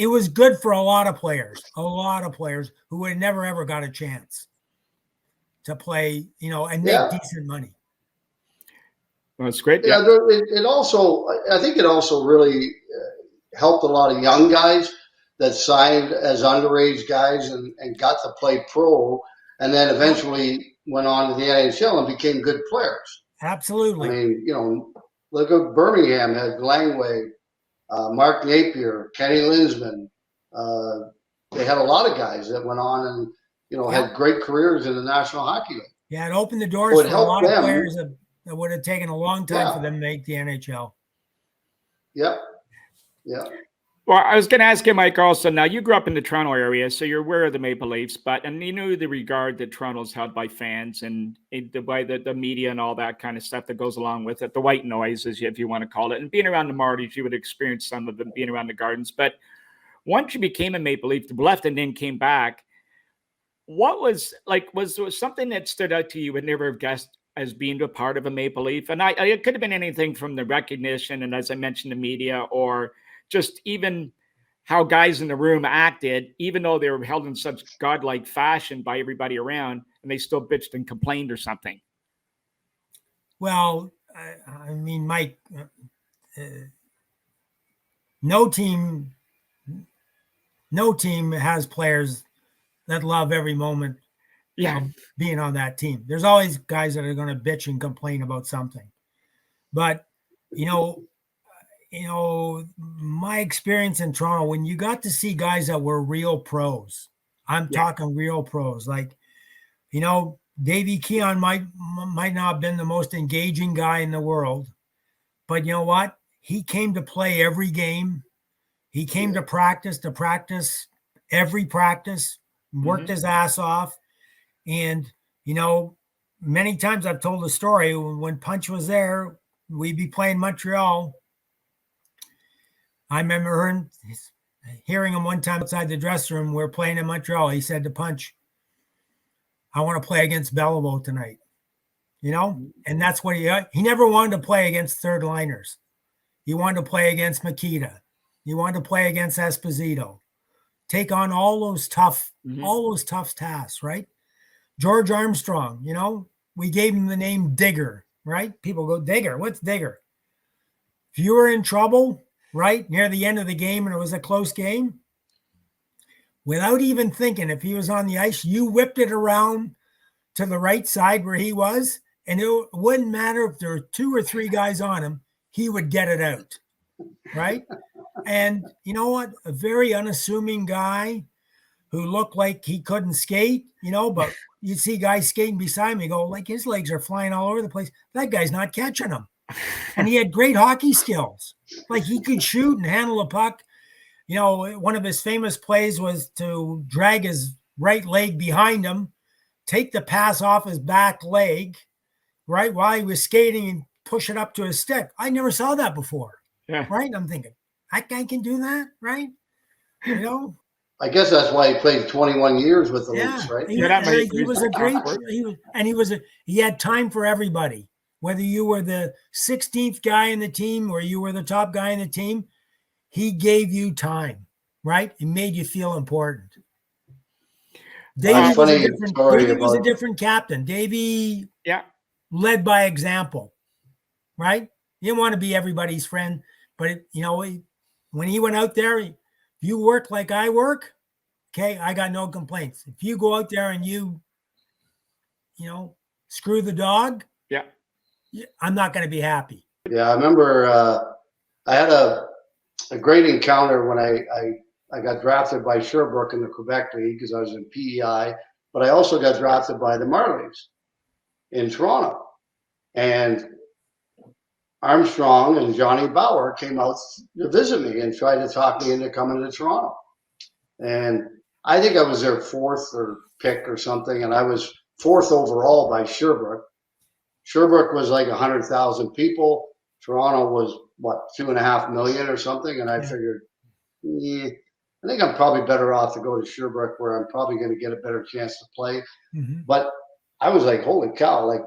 was good for a lot of players who would never, ever got a chance to play, and make decent money. Well, it's great. Yeah, I think it also really helped a lot of young guys that signed as underage guys and got to play pro, and then eventually went on to the NHL and became good players. Absolutely. I mean, look at Birmingham had Langway, Mark Napier, Kenny Linsman. They had a lot of guys that went on and had great careers in the National Hockey League. Yeah, it opened the doors for a lot of players that would have taken a long time for them to make the NHL. Yep. Yeah. Well, I was going to ask you, Mike, also, now you grew up in the Toronto area, so you're aware of the Maple Leafs, and you knew the regard that Toronto's held by fans and by the media and all that kind of stuff that goes along with it, the white noise, if you want to call it. And being around the Martys, you would experience some of them being around the Gardens. But once you became a Maple Leaf, left and then came back, what was there something that stood out to you would never have guessed as being a part of a Maple Leaf? And it could have been anything from the recognition and, as I mentioned, the media, or just even how guys in the room acted, even though they were held in such godlike fashion by everybody around, and they still bitched and complained or something. Well, I mean, Mike, no team has players that love every moment being on that team. There's always guys that are going to bitch and complain about something. But, my experience in Toronto, when you got to see guys that were real pros, I'm talking real pros, like, Dave Keon might not have been the most engaging guy in the world, but you know what? He came to play every game. He came to practice every practice, worked his ass off. And, many times I've told the story when Punch was there, we'd be playing Montreal. I remember hearing him one time outside the dressing room. We're playing in Montreal. He said to Punch, I want to play against Beliveau tonight, and that's what he never wanted to play against third liners. He wanted to play against Makita. He wanted to play against Esposito, take on all those tough tasks, right? George Armstrong, we gave him the name Digger, right? People go, Digger, what's Digger? If you were in trouble, right, near the end of the game and it was a close game, without even thinking, if he was on the ice, you whipped it around to the right side where he was, and it wouldn't matter if there were 2 or 3 guys on him, he would get it out, right? And you know what? A very unassuming guy who looked like he couldn't skate, but you see guys skating beside me go, like his legs are flying all over the place. That guy's not catching them. And he had great hockey skills. Like he could shoot and handle a puck. One of his famous plays was to drag his right leg behind him, take the pass off his back leg, right, while he was skating and push it up to his stick. I never saw that before. Yeah. Right? I'm thinking, that guy can do that, right? I guess that's why he played 21 years with the Leafs, right? He had time for everybody. Whether you were the 16th guy in the team or you were the top guy in the team, he gave you time, right? It made you feel important. Davey was a different captain. Davey led by example, right? He didn't want to be everybody's friend, but when he went out there, if you work like I work, okay, I got no complaints. If you go out there and you screw the dog, I'm not going to be happy. Yeah, I remember I had a great encounter when I got drafted by Sherbrooke in the Quebec League because I was in PEI, but I also got drafted by the Marlies in Toronto. And Armstrong and Johnny Bauer came out to visit me and tried to talk me into coming to Toronto. And I think I was their 4th or pick or something, and I was 4th overall by Sherbrooke. Sherbrooke was like 100,000 people. Toronto was, 2.5 million or something. And I figured, I think I'm probably better off to go to Sherbrooke where I'm probably going to get a better chance to play. Mm-hmm. But I was like, holy cow, like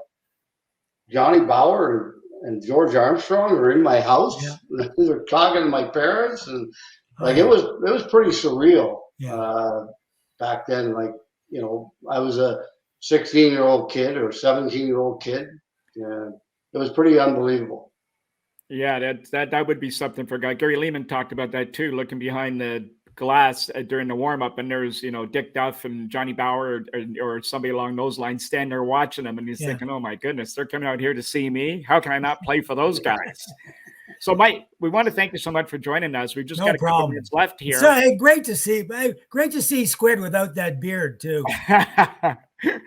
Johnny Bauer and George Armstrong are in my house. Yeah. They're talking to my parents. And like, it was pretty surreal back then. Like, I was a 16-year-old kid or 17-year-old kid. It was pretty unbelievable. Yeah, that would be something for a guy. Gary Lehman talked about that too, looking behind the glass during the warm-up, and there's Dick Duff and Johnny Bauer or somebody along those lines standing there watching them, and he's thinking, oh my goodness, they're coming out here to see me. How can I not play for those guys? So Mike, we want to thank you so much for joining us. We've just got a couple minutes left here. So hey, great to see Squid without that beard too.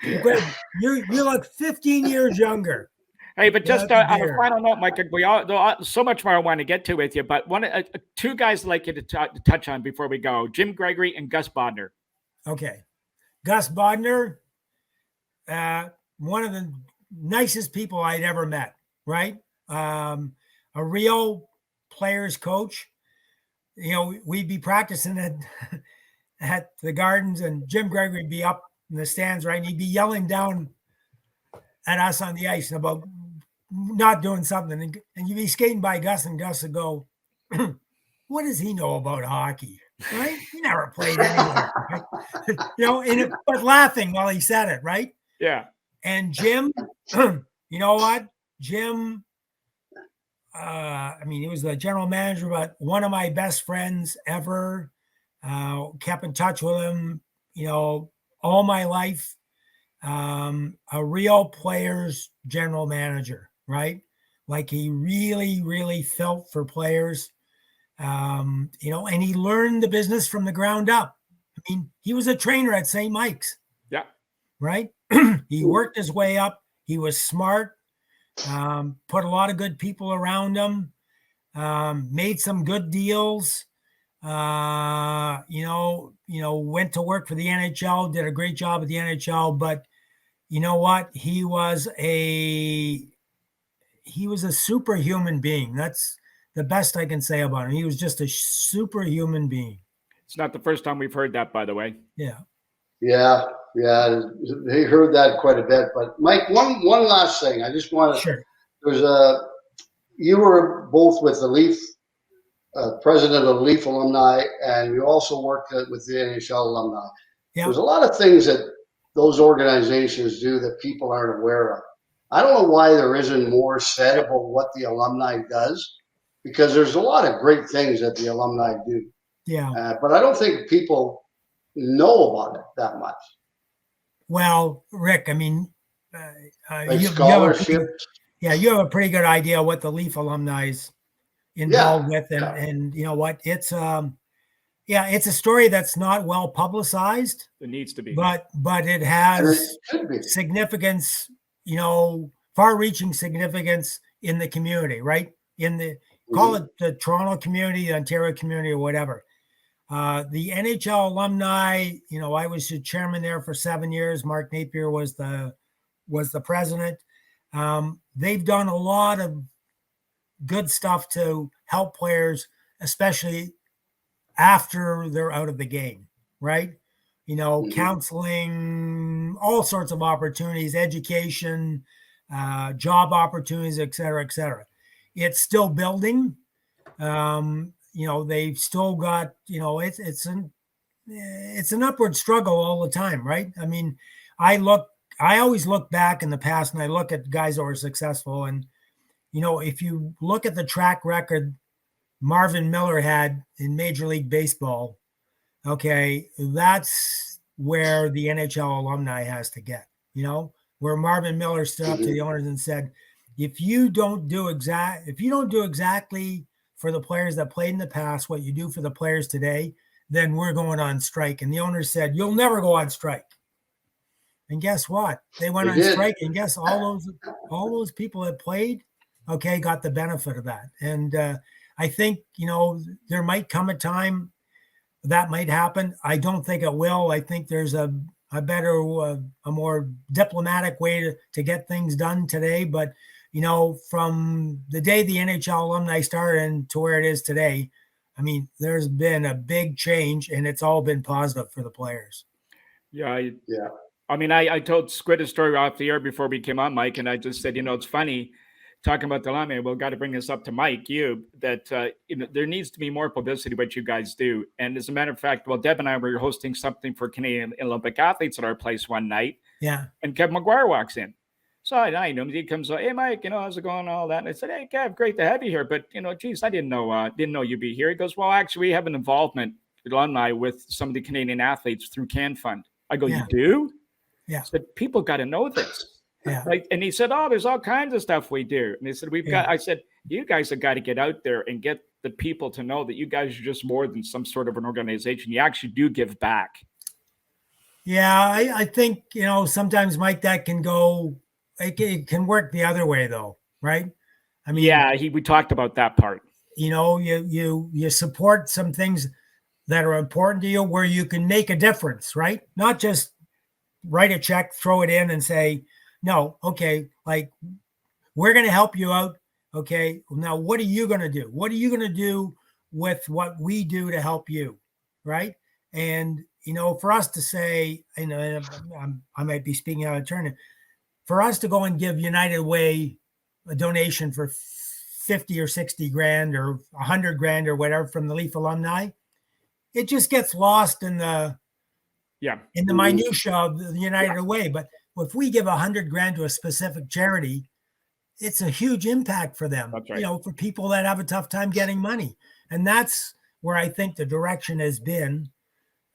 You look 15 years younger. Hey, but just on a final note, Mike, we all so much more I want to get to with you, but two guys I'd like you to touch on before we go: Jim Gregory and Gus Bodner. Okay, Gus Bodner, one of the nicest people I'd ever met. Right, a real player's coach. We'd be practicing at the Gardens, and Jim Gregory would be up in the stands, right, and he'd be yelling down at us on the ice about not doing something, and you'd be skating by Gus, and Gus would go, what does he know about hockey, right? He never played anywhere, right? But laughing while he said it, right? Yeah. And Jim, you know what? Jim, he was the general manager, but one of my best friends ever. Kept in touch with him, all my life. a real player's general manager, right? Like he really, really felt for players, and he learned the business from the ground up. I mean, he was a trainer at St. Mike's. Yeah. Right? He worked his way up. He was smart, put a lot of good people around him, made some good deals, went to work for the NHL, did a great job at the NHL, but you know what? He was a superhuman being. That's the best I can say about him. He was just a superhuman being. It's not the first time we've heard that, by the way. Yeah. Yeah. They heard that quite a bit. But Mike, one last thing. I just want to. Sure. You were both with the Leaf, president of the Leaf alumni, and you also worked with the NHL alumni. Yeah. There's a lot of things that those organizations do that people aren't aware of. I don't know why there isn't more said about what the alumni does, because there's a lot of great things that the alumni do. Yeah. But I don't think people know about it that much. Well, Rick, I mean, like scholarships. You have a pretty good idea what the Leaf alumni is involved with, and you know what? It's it's a story that's not well publicized. It needs to be, but it has significance. Far-reaching significance in the community, right? In the call it the Toronto community, the Ontario community, or whatever. The NHL alumni, I was the chairman there for 7 years. Mark Napier was the president. They've done a lot of good stuff to help players, especially after they're out of the game, right? Counseling, all sorts of opportunities, education, job opportunities, et cetera, et cetera. It's still building. They've still got, it's an upward struggle all the time, right? I mean, I always look back in the past and I look at guys that were successful. And, if you look at the track record Marvin Miller had in Major League Baseball, okay, that's where the NHL alumni has to get, where Marvin Miller stood up to the owners and said, if you don't do exactly for the players that played in the past what you do for the players today, then we're going on strike. And the owners said, you'll never go on strike. And guess what? They went on strike, and guess all those people that played, okay, got the benefit of that. And I think, there might come a time that might happen. I don't think it will. I think there's a better, a more diplomatic way to get things done today. But, from the day the NHL alumni started and to where it is today, I mean, there's been a big change, and it's all been positive for the players. Yeah. I mean, I told Squid a story off the air before we came on, Mike, and I just said, it's funny talking about the alumni. We've got to bring this up to Mike, that there needs to be more publicity what you guys do. And as a matter of fact, Deb and I were hosting something for Canadian Olympic athletes at our place one night. Yeah. And Kevin McGuire walks in. So I know him. He comes up, hey, Mike, how's it going? All that. And I said, hey, Kev, great to have you here. But, geez, I didn't know you'd be here. He goes, well, actually, we have an involvement with alumni with some of the Canadian athletes through Can Fund. I go, You do? Yeah. I said, people got to know this. Yeah. And he said, there's all kinds of stuff we do. And he said, I said, you guys have got to get out there and get the people to know that you guys are just more than some sort of an organization. You actually do give back. Yeah. I think, sometimes, Mike, that can go, it can work the other way though. Right. I mean, we talked about that part. You support some things that are important to you where you can make a difference, right? Not just write a check, throw it in and say, no, okay, like we're going to help you out. Okay. Now, what are you going to do? What are you going to do with what we do to help you? Right. And, for us to say, I might be speaking out of turn, for us to go and give United Way a donation for 50 or 60 grand or 100 grand or whatever from the Leaf alumni, it just gets lost in the minutia of the United Way. But if we give 100 grand to a specific charity, it's a huge impact for them, That's right. For people that have a tough time getting money. And that's where I think the direction has been.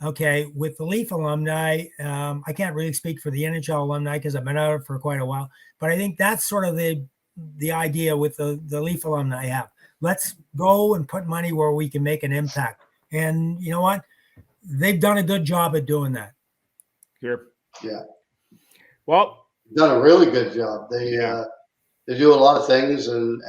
Okay, with the Leaf alumni, I can't really speak for the NHL alumni because I've been out for quite a while, but I think that's sort of the idea with the Leaf alumni have. Let's go and put money where we can make an impact. And you know what? They've done a good job at doing that. Here. Yeah. Well, done a really good job. They do a lot of things and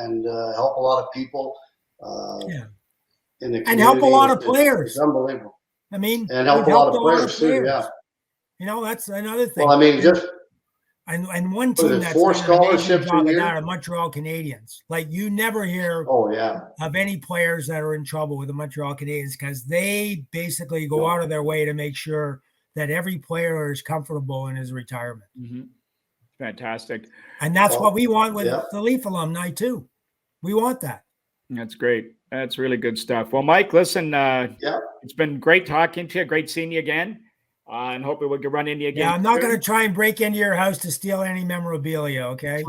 help a lot of people. In the community. And help a lot of players. It's unbelievable. I mean, and help a lot of players too. Yeah. You know, that's another thing. Well, I mean, just and one team that's four done an amazing scholarships job a of year. that are Montreal Canadiens. Like you never hear of any players that are in trouble with the Montreal Canadiens because they basically go out of their way to make sure that every player is comfortable in his retirement. Mm-hmm. Fantastic. And that's what we want with the Leaf alumni too. We want that. That's great. That's really good stuff. Well, Mike, listen, it's been great talking to you. Great seeing you again. And hopefully we can run into you again. Yeah, I'm not going to try and break into your house to steal any memorabilia, okay?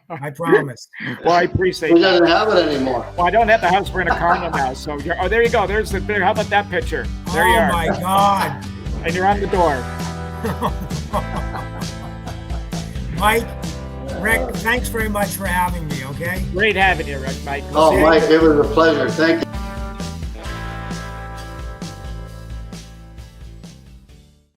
I promise. Well, I appreciate He doesn't have it anymore. Well, I don't have the house. We're in a condo now. So, there you go. There's the big. How about that picture? There you are. Oh, my God. And you're on the door. Mike, Rick, thanks very much for having me, okay? Great having you, Rick, Mike. Mike, it was a pleasure. Thank you.